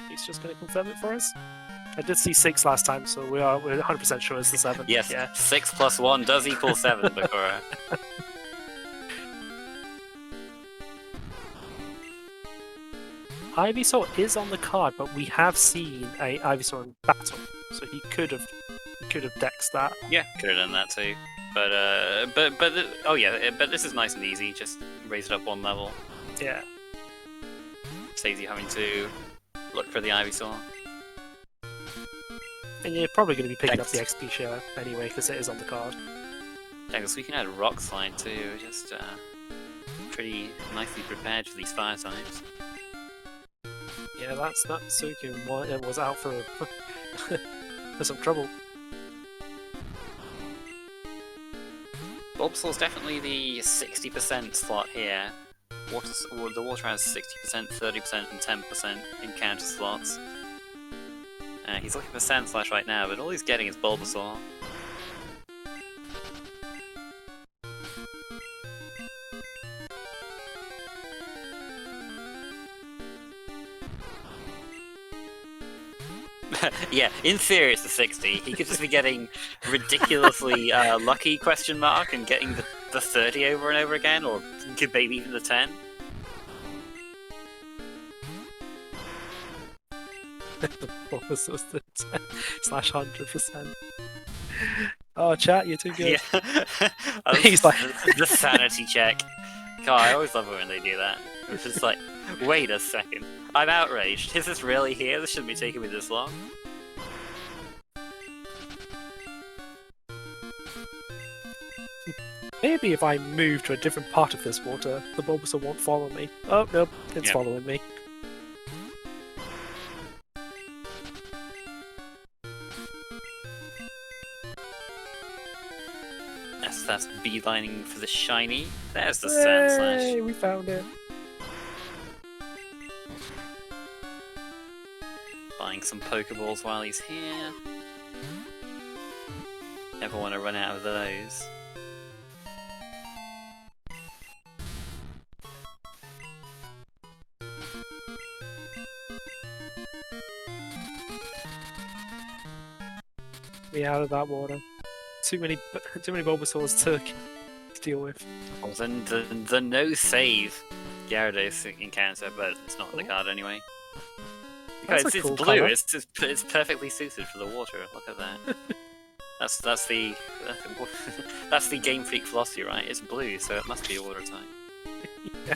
He's just going to confirm it for us. I did see 6 last time, so we're 100% sure it's the 7. Yes, yeah. 6 plus 1 does equal 7, Bakura. Ivysaur is on the card, but we have seen a Ivysaur in battle, so he could have dexed that. Yeah, could have done that too. But oh yeah, but this is nice and easy. Just raise it up 1 level. Yeah. Saves you having to look for the Ivysaur. And you're probably going to be picking Thanks. up the XP share anyway, because it is on the card. Thanks, we can add Rock Slide too. Just pretty nicely prepared for these fire types. Yeah, that Suicune was out for for some trouble. Bulbasaur's definitely the 60% slot here. The water has 60%, 30%, and 10% in counter slots. He's looking for Sand Slash right now, but all he's getting is Bulbasaur. Yeah, in theory it's the 60. He could just be getting ridiculously lucky question mark and getting the 30 over and over again, or could maybe even the 10. What was those the 10 slash 100%? Oh, chat, you're too good. Yeah. He's like the sanity check. God, I always love it when they do that. It's just like, wait a second. I'm outraged. Is this really here? This shouldn't be taking me this long. Maybe if I move to a different part of this water, the Bulbasaur won't follow me. Oh, nope, it's following me. That's beelining for the shiny. There's the Sand Slash. Hey, we found it. Buying some Pokeballs while he's here. Never want to run out of those. Me out of that water. Too many Bulbasaurs to deal with. Well, then the no save Gyarados encounter, but it's not in the card anyway. Because it's cool blue. colour. It's perfectly suited for the water. Look at that. that's the that's the Game Freak philosophy, right? It's blue, so it must be a water type. Yeah.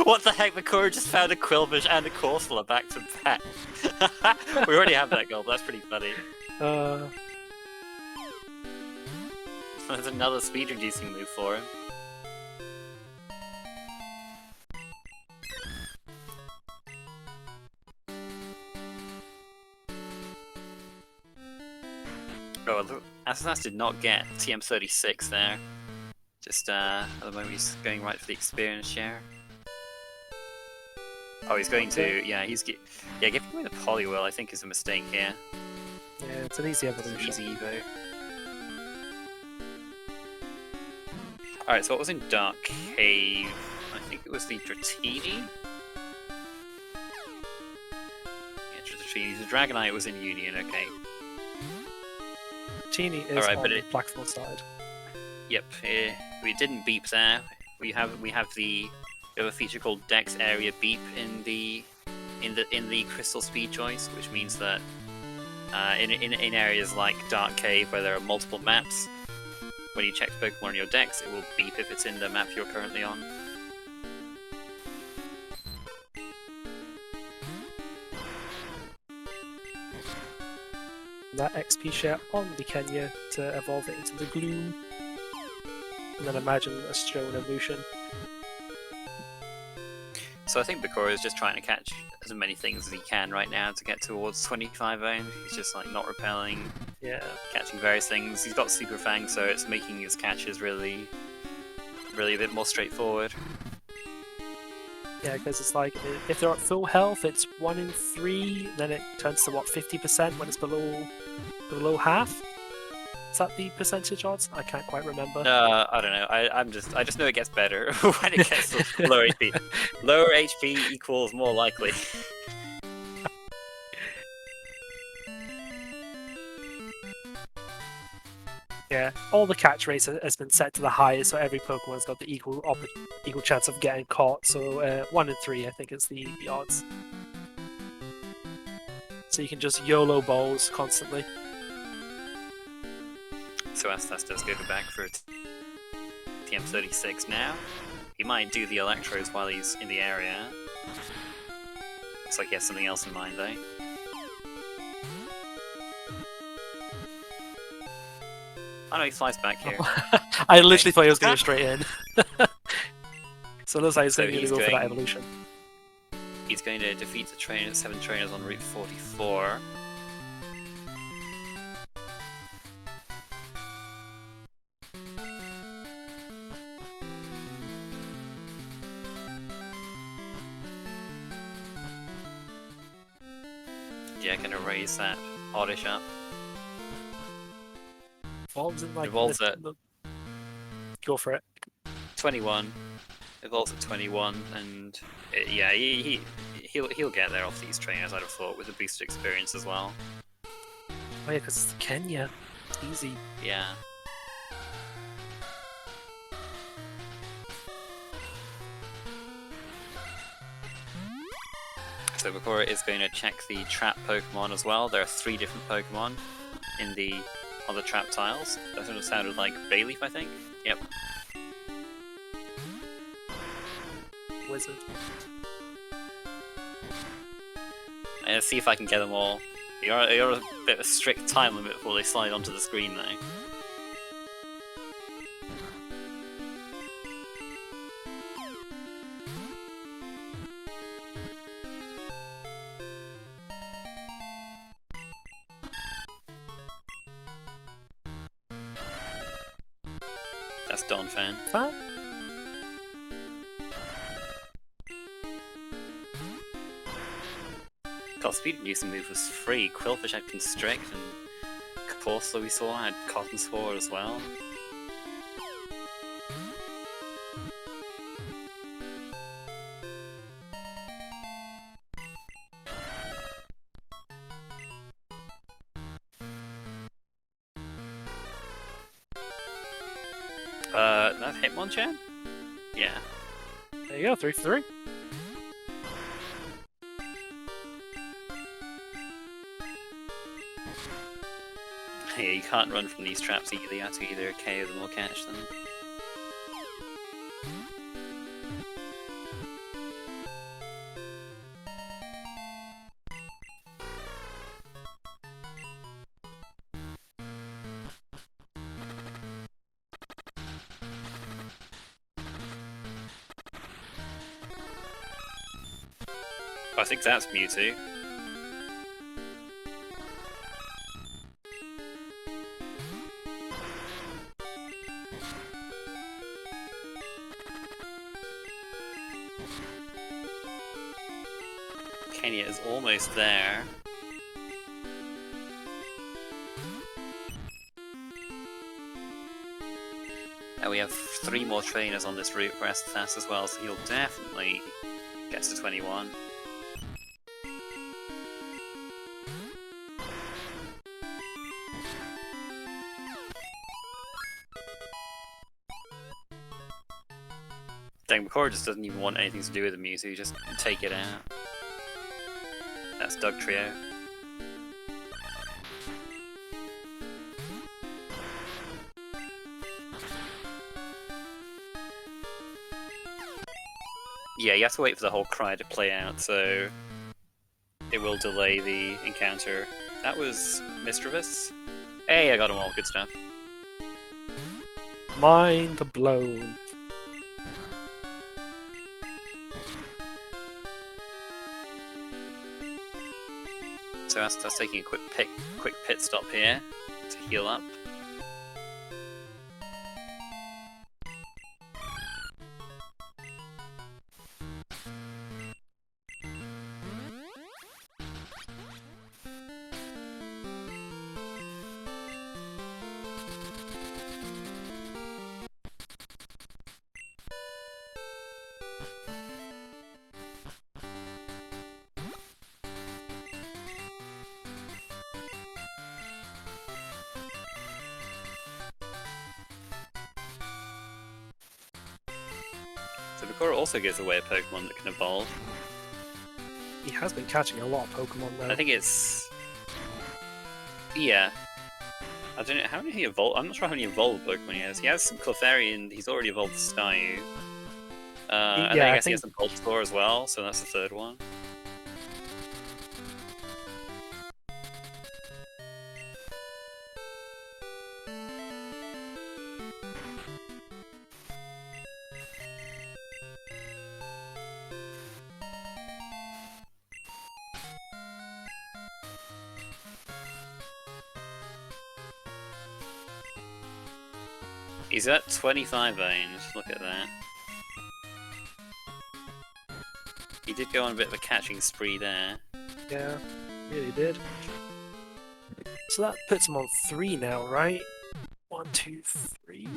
What the heck? Bakura just found a Quilbish and a Corsola back to back. We already have that goal, but that's pretty funny. There's another speed reducing move for him. Oh, asazas did not get TM36 there. Just at the moment he's going right for the experience share. Oh, he's going to, giving away the Poliwhirl I think is a mistake here. Yeah, it's an easy evolution. It's an easy evo. Alright, so what was in Dark Cave? I think it was the Dratini? Yeah, Dratini. The Dragonite was in Union, okay. Genie is on the Blackthorn side. Yep, we didn't beep there. We have a feature called Dex Area Beep in the Crystal Speed choice, which means that in areas like Dark Cave where there are multiple maps, when you check Pokemon on your Dex, it will beep if it's in the map you're currently on. That XP share on the Kenya to evolve it into the Gloom. And then imagine a Stone evolution. So I think Bakura is just trying to catch as many things as he can right now to get towards 25 own. He's just like not repelling, catching various things. He's got Super Fang, so it's making his catches really a bit more straightforward. Yeah, because it's like, if they're at full health, it's 1 in 3, then it turns to, what, 50% when it's below half? Is that the percentage odds? I can't quite remember. I don't know. I just know it gets better when it gets to lower HP. Lower HP equals more likely. Yeah, all the catch rates has been set to the highest, so every Pokemon's got the equal chance of getting caught. So 1 in 3, I think, is the odds. So you can just YOLO balls constantly. So Astas does go back for TM36 now. He might do the Electros while he's in the area. Looks like he has something else in mind though. Oh no, he flies back here. I literally thought he was going straight in. So it looks like he's going to go for that evolution. He's going to defeat the 7 trainers on Route 44. Yeah, gonna raise that Oddish up. Evolves in like Evolves at Go for it. 21. Evolves at 21, and yeah, he'll get there off these trainers. I'd have thought with the boosted experience as well. Oh yeah, because it's Kenya. It's easy. Yeah. So Bakura is going to check the trap Pokemon as well. There are 3 different Pokemon on the trap tiles. That sort of sounded like Bayleaf, I think. Yep. Wizard. Let's see if I can get them all. You're a bit of a strict time limit before they slide onto the screen, though. That's Don Fan. Huh? God, speed-reducing move was free. Quillfish had Constrict, and Corso we saw had Cotton Spore as well. That Hitmonchan? Yeah. There you go, 3 for 3. Yeah, you can't run from these traps either. You have to either KO them or catch them. I think that's Mewtwo. Kenya is almost there. And we have 3 more trainers on this route for Asazas as well, so he'll definitely get to 21. Dang, Bakura just doesn't even want anything to do with the Mewtwo, just take it out. That's Doug Trio. Yeah, you have to wait for the whole cry to play out, so it will delay the encounter. That was Mischievous. Hey, I got them all, good stuff. Mind blown. So that's taking a quick pit stop here to heal up. So Bakura also gives away a Pokemon that can evolve. He has been catching a lot of Pokemon though. I think it's... Yeah. I don't know, how many he evolved? I'm not sure how many evolved Pokemon he has. He has some Clefairy, he's already evolved Staryu. And then I guess he has some Bulbasaur as well, so that's the 3rd one. He's at 25 veins, look at that. He did go on a bit of a catching spree there. Yeah, really did. So that puts him on 3 now, right? 1, 2, 3.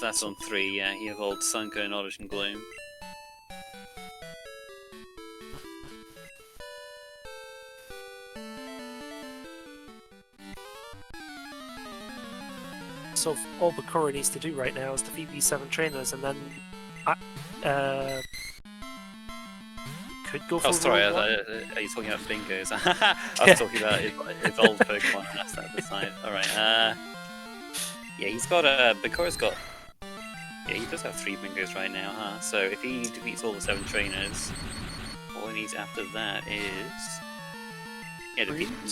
That's on 3, yeah. He evolved Sunko, Knowledge, and Gloom. So all Bakura needs to do right now is defeat these 7 trainers, and then could go for. Oh, sorry, Rule 1. are you talking about bingos? I was talking about evolved Pokemon. That's the other side. All right. Yeah, he's got Bakura's got. Yeah, he does have 3 bingos right now, huh? So if he defeats all the 7 trainers, all he needs after that is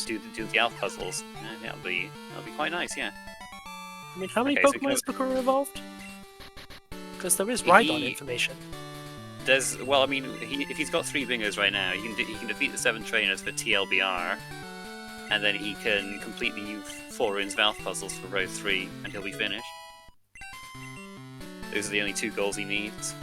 do the Alpha puzzles. That'll be quite nice, yeah. I mean, how many Pokemon has Bakura evolved? Because there is Rhydon information. Well, I mean, if he's got 3 bingos right now, he can defeat the 7 trainers for TLBR, and then he can complete the 4 runes Valve puzzles for Road 3, and he'll be finished. Those are the only 2 goals he needs.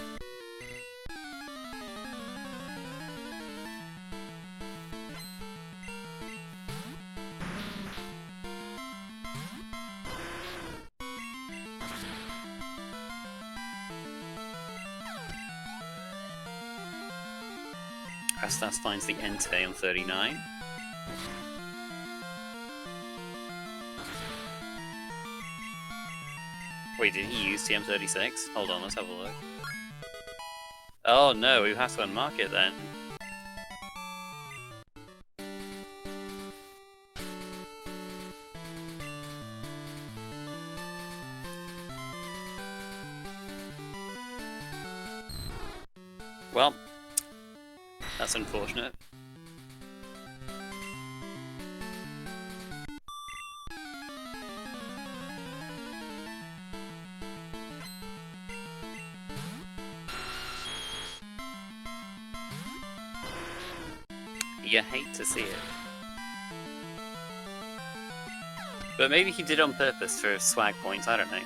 Astas finds the Entei on 39. Wait, did he use TM36? Hold on, let's have a look. Oh no, we have to unmark it then. Well, that's unfortunate. You hate to see it. But maybe he did it on purpose for swag points, I don't know.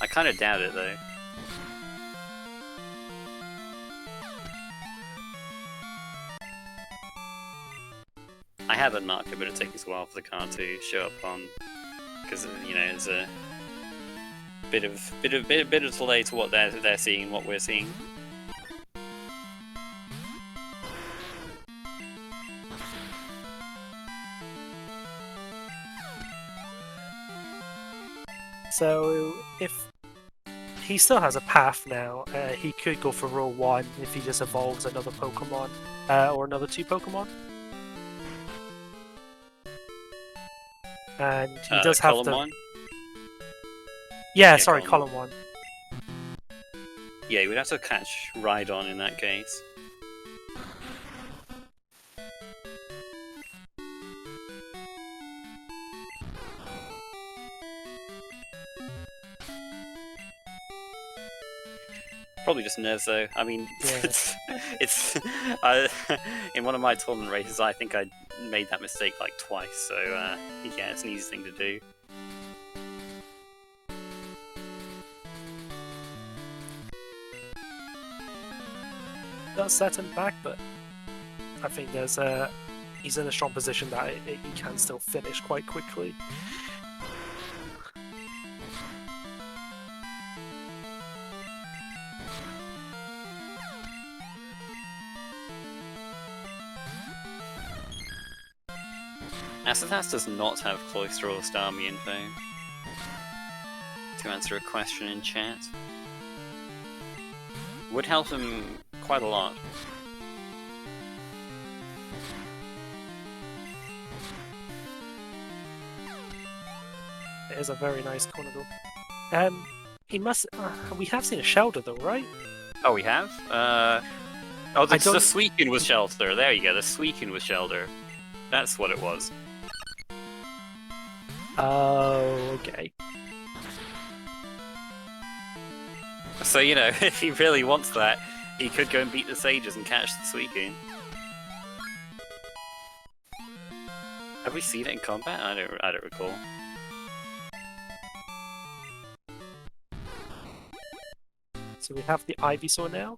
I kind of doubt it though. I have unmarked it, but it'll take us a while for the card to show up on, because you know there's a bit of delay to what they're seeing and what we're seeing. So if he still has a path now, he could go for Rule 1 if he just evolves another Pokemon or another 2 Pokemon. And he does have column the... 1? Yeah, sorry, column 1. Yeah, you would have to catch Rhydon in that case. Probably just nerves though. I mean, Yeah. it's in one of my tournament races, I think I made that mistake like twice. So yeah, it's an easy thing to do. Does set him back, but I think there's he's in a strong position that he can still finish quite quickly. Asazas does not have Cloister or Starmie info. To answer a question in chat. Would help him quite a lot. It is a very nice Cornador. He must. We have seen a Shelter though, right? Oh, we have? Oh, the Suicune was Shelter. There you go, the Suicune was Shelter. That's what it was. Oh, okay. So, you know, if he really wants that, he could go and beat the Sages and catch the Suicune. Have we seen it in combat? I don't recall. So we have the Ivysaur now,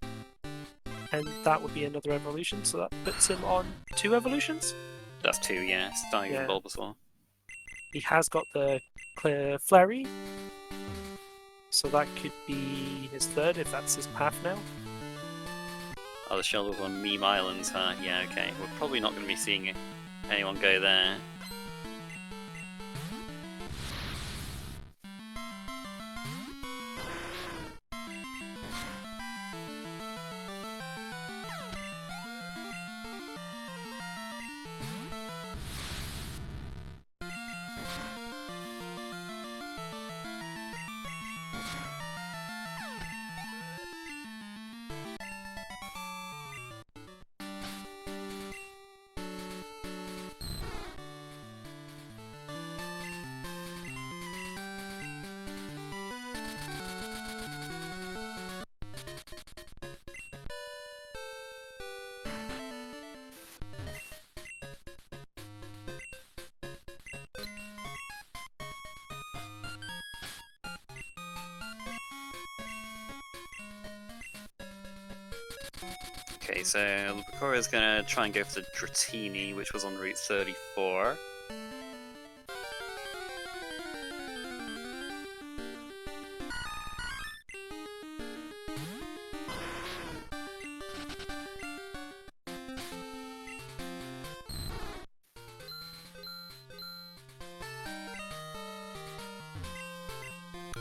and that would be another evolution, so that puts him on 2 evolutions? That's 2, yeah. Starting with Bulbasaur. He has got the clear flurry, so that could be his third if that's his path now. Oh, the shelters on Meme Islands, huh? Yeah, okay. We're probably not going to be seeing anyone go there. Okay, so Bakura is going to try and go for the Dratini, which was on Route 34.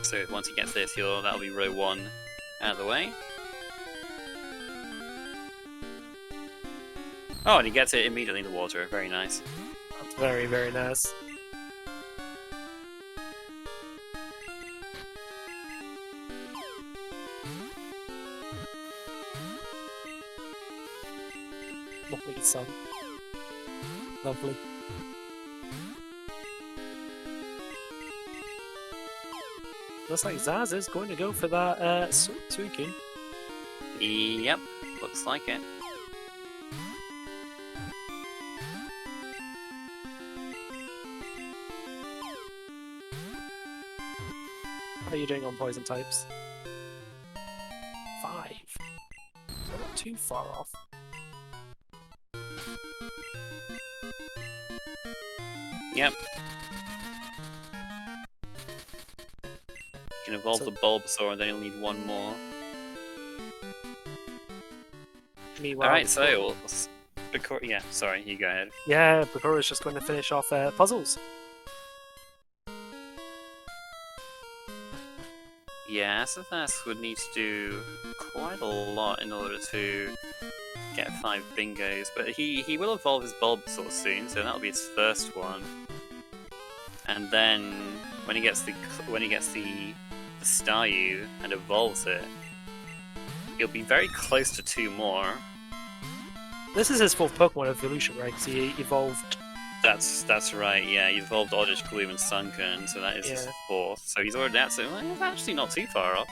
So once he gets this, that'll be row 1 out of the way. Oh, and he gets it immediately in the water. Very nice. That's very, very nice. Lovely sun. Lovely. Looks like Zaz is going to go for that Suicune. Yep, looks like it. How are you doing on poison types? 5. So not too far off. Yep. You can evolve the Bulbasaur and then you'll need one more. Meanwhile, alright, so... Bakura, yeah, sorry, you go ahead. Yeah, Bakura's just going to finish off puzzles. Yeah, asazas would need to do quite a lot in order to get 5 bingos, but he will evolve his Bulbasaur soon, so that'll be his first one. And then when he gets the Staryu and evolves it, he'll be very close to 2 more. This is his 4th Pokemon evolution, right? Because he evolved. That's right. Yeah, he evolved Oddish, Gloom, and Sunken, so that is his 4th. So he's already at, so it's actually not too far off.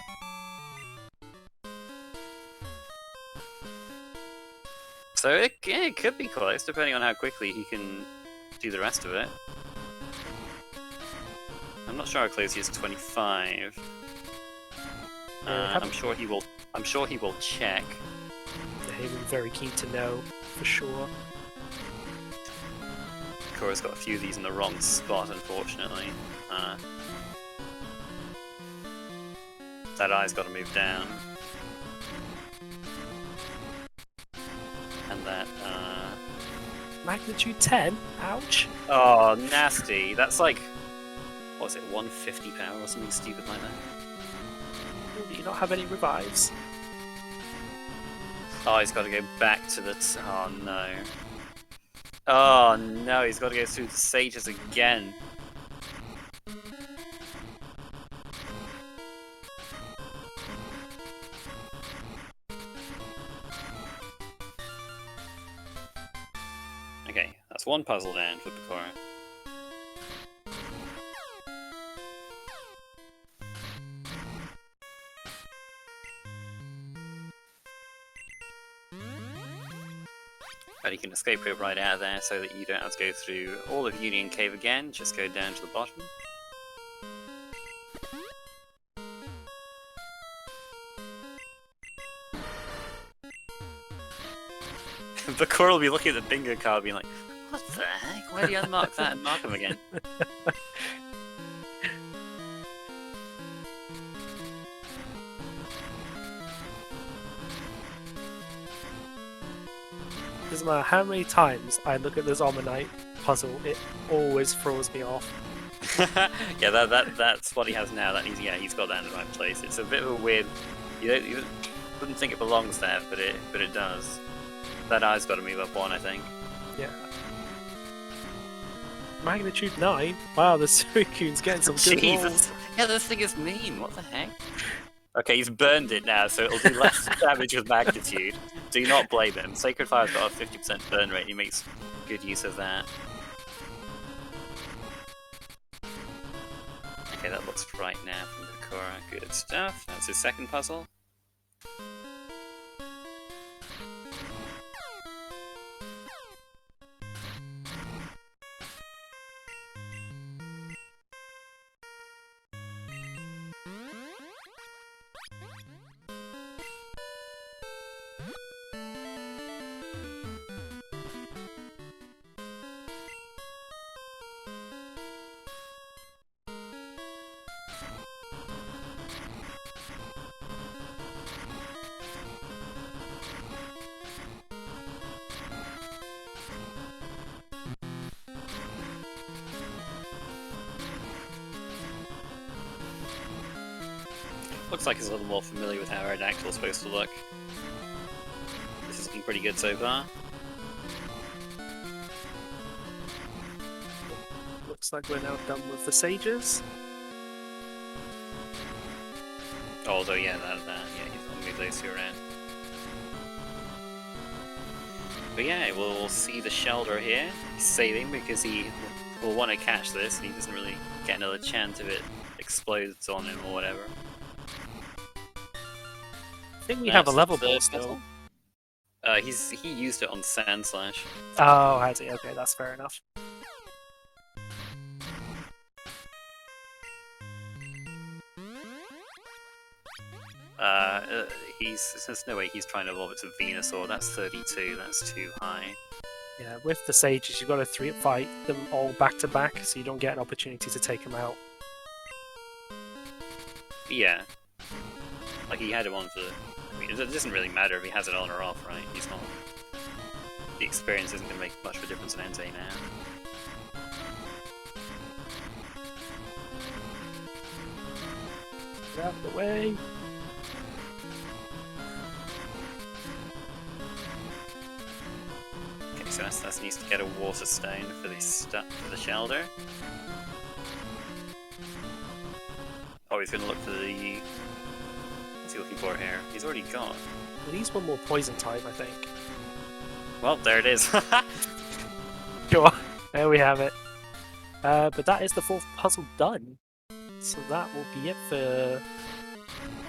So it could be close, depending on how quickly he can do the rest of it. I'm not sure how close he is to 25. I'm sure he will. I'm sure he will check. Yeah, I'm very keen to know for sure. Bakura's got a few of these in the wrong spot, unfortunately. That eye's got to move down. And that, Magnitude 10? Ouch. Oh, nasty. That's like, what was it, 150 power or something stupid like that? Do you not have any revives? Oh, he's got to go back to the... oh, no. Oh, no, he's got to go through the sages again. Okay, that's one puzzle down for Bakura. But you can escape rope right out of there so that you don't have to go through all of Union Cave again, just go down to the bottom. Bakura will be looking at the bingo card being like, what the heck? Why do you unmark that and mark them again? doesn't matter how many times I look at this Omanite puzzle, it always throws me off. Yeah, that's what he has now. He's got that in the right place. It's a bit of a weird. You wouldn't think it belongs there, but it does. That eye's got to move up one, I think. Yeah. Magnitude 9? Wow, the Suicune's getting some good rolls. Jesus. Yeah, this thing is mean. What the heck? Okay, he's burned it now, so it'll do less damage with magnitude. Do not blame him. Sacred Fire's got a 50% burn rate. He makes good use of that. Okay, that looks right now from Bakura. Good stuff. That's his second puzzle. Looks like he's a little more familiar with how Aerodactyl's supposed to look. This is looking pretty good so far. Looks like we're now done with the Sages. Although, yeah, yeah, he's gonna move those two around. But yeah, we'll see the Shelder here. He's saving because he will want to catch this, and he doesn't really get another chance if it explodes on him or whatever. I think we have a level ball still. He used it on Sand Slash. Oh, has he? Okay, that's fair enough. There's no way he's trying to evolve it to Venusaur. That's 32. That's too high. Yeah, with the Sages, you've got to fight them all back to back, so you don't get an opportunity to take them out. Yeah. Like, he had him on for... I mean, it doesn't really matter if he has it on or off, right? He's not... The experience isn't going to make much of a difference in Entei now. Get out of the way! Okay, so Asazas needs to get a Water Stone for the Shelder. Oh, he's going to look for the... What's he looking for here? He's already got... He needs one more Poison type, I think. Well, there it is. Go on, there we have it. But that is the fourth puzzle done. So that will be it for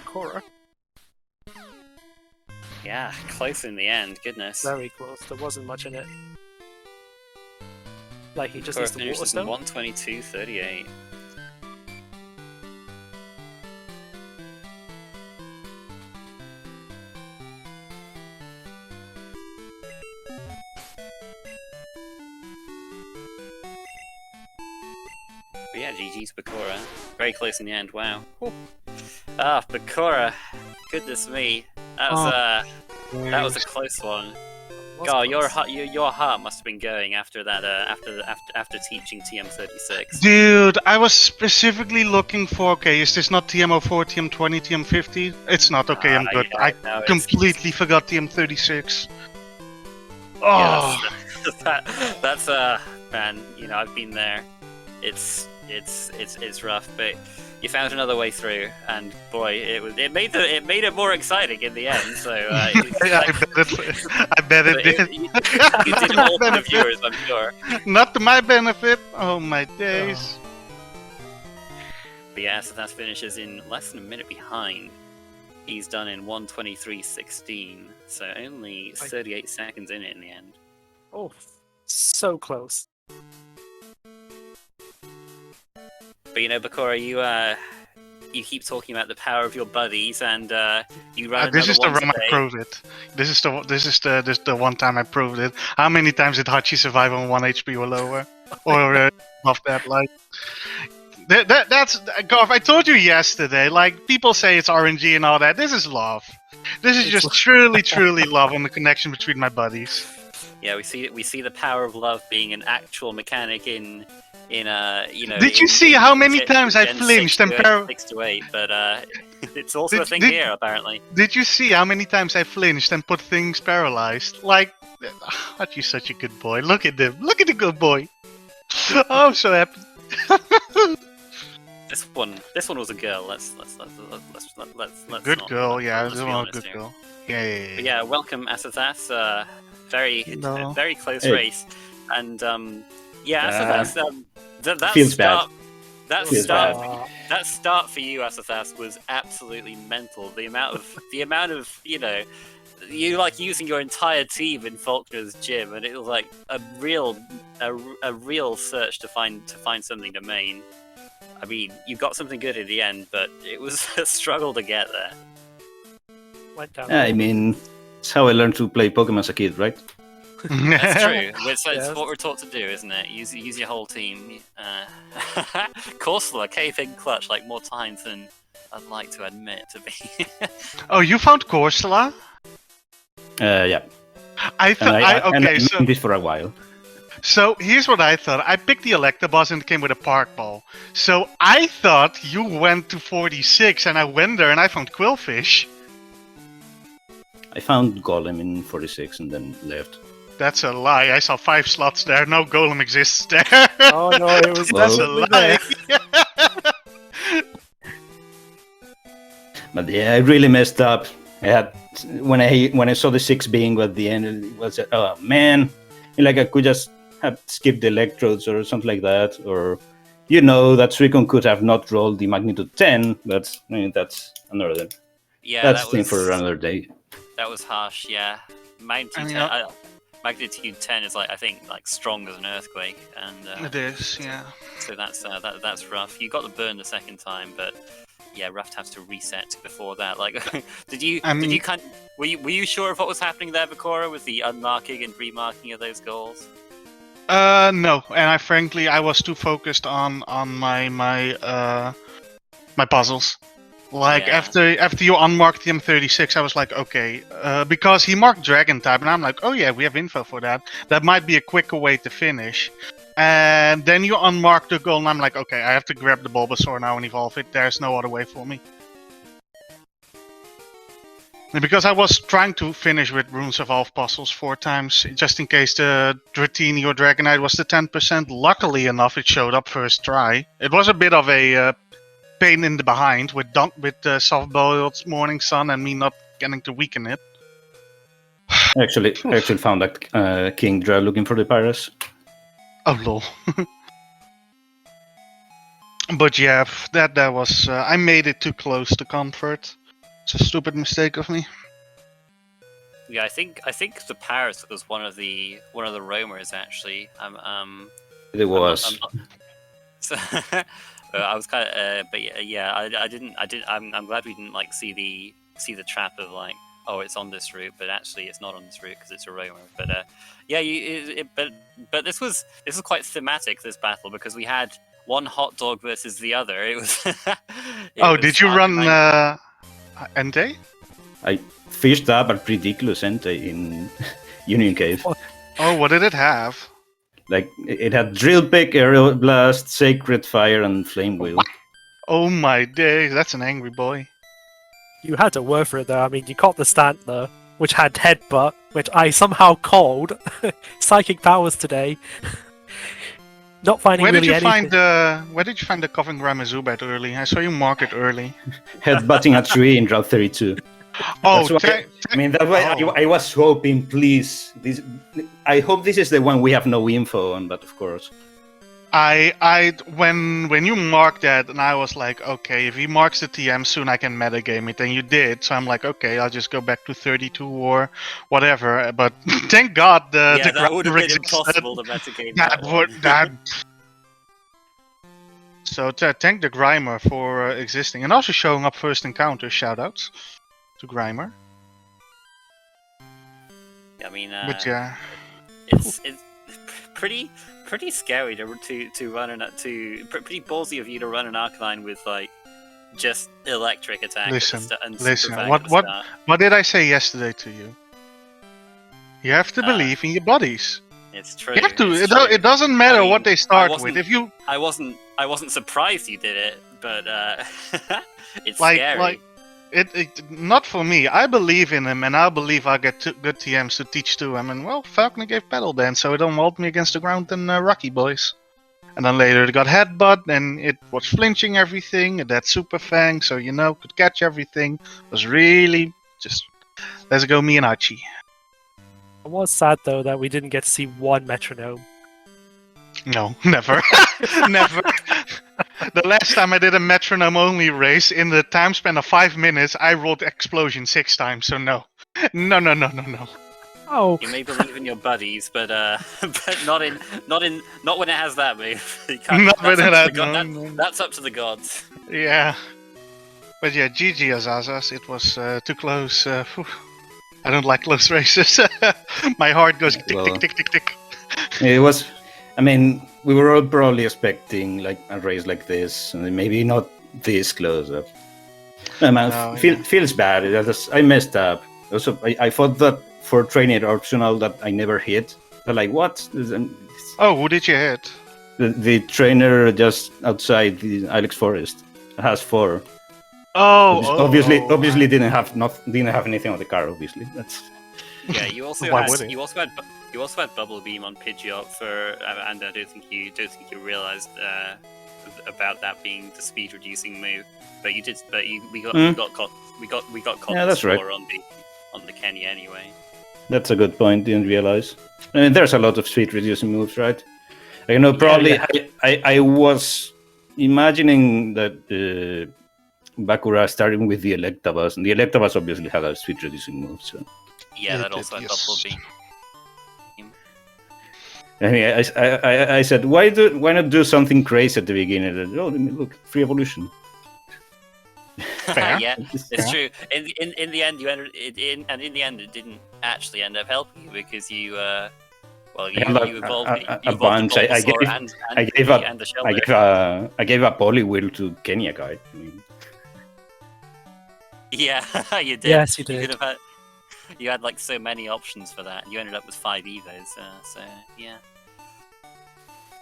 Bakura. Yeah, close in the end, goodness. Very close, there wasn't much in it. Like, he just needs the Water Stone? 122.38. But yeah, GG's Bakura. Very close in the end, wow. Ah, Bakura. Goodness me. That was a close one. God, your heart must have been going after that. After teaching TM36. Dude, I was specifically looking for. Okay, is this not TM04, TM20, TM50? It's not. Okay, I'm good. Yeah, I completely forgot TM36. Oh, yeah, that's man. You know, I've been there. It's rough, but you found another way through, and boy, it made it more exciting in the end. So I bet it did. You did it all for the viewers, I'm sure. Not to my benefit. Oh my days. But yeah, so that finishes in less than a minute behind. He's done in 1:23.16, so only 38 seconds in it in the end. Oh, so close. But you know, Bakura, you keep talking about the power of your buddies, and you run This is the another run one I today. proved it. This is the one time I proved it. How many times did Hachi survive on 1 HP or lower, or above that? Like that's Garth. I told you yesterday. Like, people say it's RNG and all that. This is love. This is just truly love and the connection between my buddies. Yeah, we see the power of love being an actual mechanic in Did you see how many times I Gen flinched and 6 to 8, but it's also a thing here apparently. Did you see how many times I flinched and put things paralyzed? Like, Hachi's such a good boy. Look at him. Look at the good boy. Oh, I'm so happy. This one was a girl. Let's Good not- girl, let's- yeah, let's this be one a honest good here. girl. Yeah. But yeah, welcome Asazas. No. Very close Hey. race, and Asazas. That Feels start, bad. That Feels start, bad. that start for you, Asazas, was absolutely mental. The amount of you like using your entire team in Faulkner's gym, and it was like a real search to find something to main. I mean, you got something good in the end, but it was a struggle to get there. Went down. I mean, it's how I learned to play Pokemon as a kid, right? That's true. It's Yes. what we're taught to do, isn't it? Use your whole team. Corsola cave in clutch like more times than I'd like to admit to be. Oh, you found Corsola? Yeah. I thought. I Okay, so named this for a while. So here's what I thought. I picked the Electabuzz and it came with a Park Ball. So I thought you went to 46 and I went there and I found Quillfish. I found Golem in 46 and then left. That's a lie. I saw 5 slots there. No Golem exists there. Oh no, it was That's a definitely lie. there. But yeah, I really messed up. I had when I saw the 6 Bingo at the end, it was oh man, like I could just have skipped the electrodes or something like that, or that Suicune could have not rolled the magnitude 10, but I mean that's another. Yeah, That's that a thing was for another day. that was harsh. Yeah, magnitude 10 is I think strong as an earthquake, and It is, yeah. so that's rough. You got the burn the second time, but yeah, rough to have to reset before that. Like, were you sure of what was happening there, Bakura, with the unmarking and remarking of those goals? No, and I was too focused on my puzzles. Like Yeah. after you unmarked the M36, I was like, okay, because he marked Dragon type, and I'm like, oh yeah, we have info for that. That might be a quicker way to finish. And then you unmark the goal, and I'm like, okay, I have to grab the Bulbasaur now and evolve it. There's no other way for me. And because I was trying to finish with Runes Evolve puzzles 4 times, just in case the Dratini or Dragonite was the 10%. Luckily enough, it showed up first try. It was a bit of a pain in the behind with soft-boiled Morning Sun and me not getting to weaken it. I actually found that Kingdra looking for the Pyrus. Oh lol. But yeah, that was I made it too close to comfort. It's a stupid mistake of me. Yeah, I think the Paris was one of the roamers actually. It was. So, I was kind of, but yeah, I didn't. I'm glad we didn't see the trap of oh, it's on this route, but actually it's not on this route because it's a roamer. But yeah, but this was quite thematic, this battle, because we had one hot dog versus the other. It was. Did you run Entei? I fished up a ridiculous Entei in Union Cave. Oh, what did it have? Like, it had Drill Pick, Aerial Blast, Sacred Fire, and Flame Wheel. Oh my days, that's an angry boy. You had to work for it though. I mean, you caught the Stantler, which had Headbutt, which I somehow called Psychic Powers today. Not finding Where really did you anything. Where did you find the Covering Ram Zubat early? I saw you mark it early. Headbutting a tree in Route 32. Oh, That's why, I mean, that's why I was hoping, please. I hope this is the one we have no info on, but of course. When you marked that, and I was like, okay, if he marks the TM soon, I can metagame it, and you did. So I'm like, okay, I'll just go back to 32 or whatever. But thank God the that would have Grimer been existed. impossible to metagame That. So thank the Grimer for existing and also showing up first encounter. Shoutouts to Grimer. I mean, But yeah, it's pretty scary to run pretty ballsy of you to run an Arcanine with just electric attack. Listen, and listen. Super Fang at the start. What did I say yesterday to you? You have to believe in your buddies. It's true. You have to. it's It doesn't matter I mean, what they I start with. wasn't- If you I wasn't surprised you did it, but it's like, scary. it not for me. I believe in him, and I believe I get good TMs to teach to him. And well, Falconer gave pedal band, so it don't hold me against the ground and Rocky boys. And then later it got headbutt, and it was flinching everything. And that super fang, so could catch everything. Was really just let's go me and Archie. I was sad though that we didn't get to see one metronome. No, never, never. The last time I did a metronome only race, in the time span of 5 minutes, I rolled explosion 6 times. So no. Oh, You may believe in your buddies, but but not when it has that move. You can't- Not when that's it up has- to the god- no. That's up to the gods. Yeah. But yeah, GG Asazas. It was too close. Phew. I don't like close races. My heart goes tick, Well, tick, tick, tick, tick. It was. I mean, we were all probably expecting like a race like this, and maybe not this close up. No, man, No, feels bad. I messed up. Also, I thought that for training optional that I never hit. But like, what? Oh, who did you hit? The trainer just outside the Ilex Forest has 4. Oh, Obviously didn't have anything on the car. Obviously, that's. Yeah, you also Why would had it? you also had Bubble Beam on Pidgeot for, and I don't think you realized about that being the speed reducing move. But you did. But we got caught. We got caught. Yeah, that's right. On the Kenny anyway. That's a good point. Didn't realize. I mean, there's a lot of speed reducing moves, right? You know, probably Yeah. I was imagining that Bakura starting with the Electabuzz, and the Electabuzz obviously had a speed reducing move. So Yeah, It that did, also had yes. Bubble Beam. I mean, I said, why not do something crazy at the beginning? And, oh, look, free evolution. Fair. Yeah, It's- it's true. In the end, you ended in the end, it didn't actually end up helping you because you Yeah, but you evolved a you evolved bunch. the I Bulbasaur gave- and I gave up- and the I Shelter. gave a polywheel to Kenya guy. I mean, Yeah, you did. yes, you You did. could have had. You had like so many options for that, and you ended up with 5 Evos. So yeah.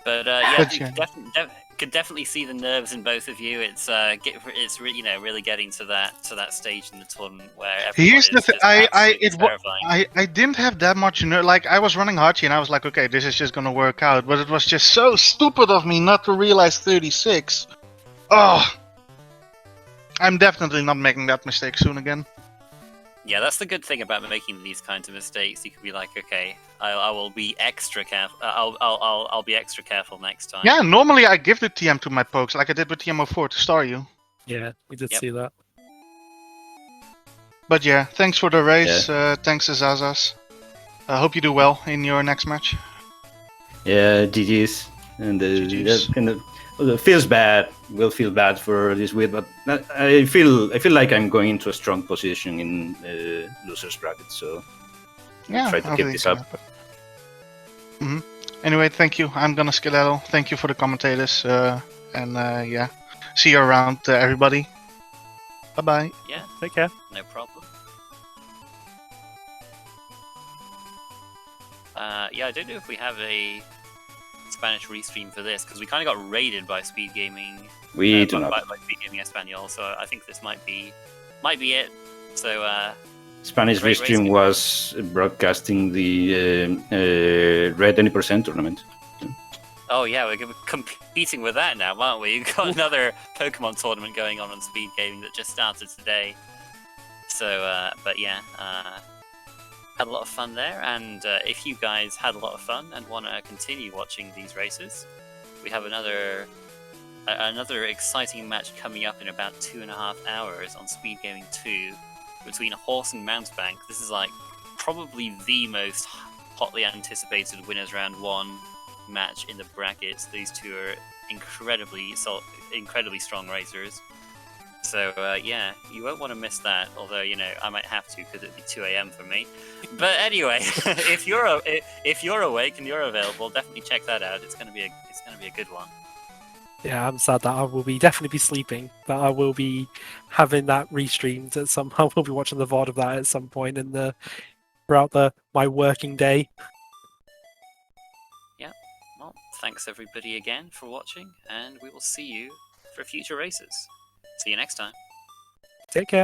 But yeah, But you could definitely see the nerves in both of you. It's really getting to that stage in the tournament where everyone Here's is the thing. just absolutely terrifying. I didn't have that much like I was running Hachi and I was like, okay, this is just gonna work out. But it was just so stupid of me not to realize 36. Oh, I'm definitely not making that mistake soon again. Yeah, that's the good thing about making these kinds of mistakes. You can be like, okay, I will be extra careful. I'll be extra careful next time. Yeah, normally I give the TM to my pokes like I did with TM04 to star you. Yeah, we did Yep. see that. But yeah, thanks for the race. Thanks Azazas. I hope you do well in your next match. yeah, GG's, and GGs. it feels bad. Will feel bad for this week, but I feel like I'm going into a strong position in losers bracket. So Yeah, try to I keep think this it up. can happen. Anyway, thank you. I'm gonna skedaddle. Thank you for the commentators. And yeah, see you around, everybody. Bye bye. Yeah, Take care. no problem. Yeah, I don't know if we have a Spanish restream for this because we kind of got raided by SpeedGaming. We do by not. SpeedGaming Espanol, so I think this might be it. So Spanish Great restream racing. was broadcasting the Red Any Percent tournament. oh yeah, we're competing with that now, aren't we? We've got another Pokemon tournament going on SpeedGaming that just started today. So, but yeah, had a lot of fun there. And if you guys had a lot of fun and want to continue watching these races, we have another exciting match coming up in about 2.5 hours on SpeedGaming 2 between Horse and Mountebank. This is like probably the most hotly anticipated winners round 1 match in the brackets. These two are incredibly strong racers. So yeah, you won't want to miss that. Although I might have to because it'd be 2 a.m. for me. But anyway, if you're awake and you're available, definitely check that out. It's gonna be a good one. Yeah, I'm sad that I will definitely be sleeping, but I will be having that restreamed at some. I will be watching the VOD of that at some point in the throughout my working day. Well, thanks everybody again for watching, and we will see you for future races. See you next time. Take care.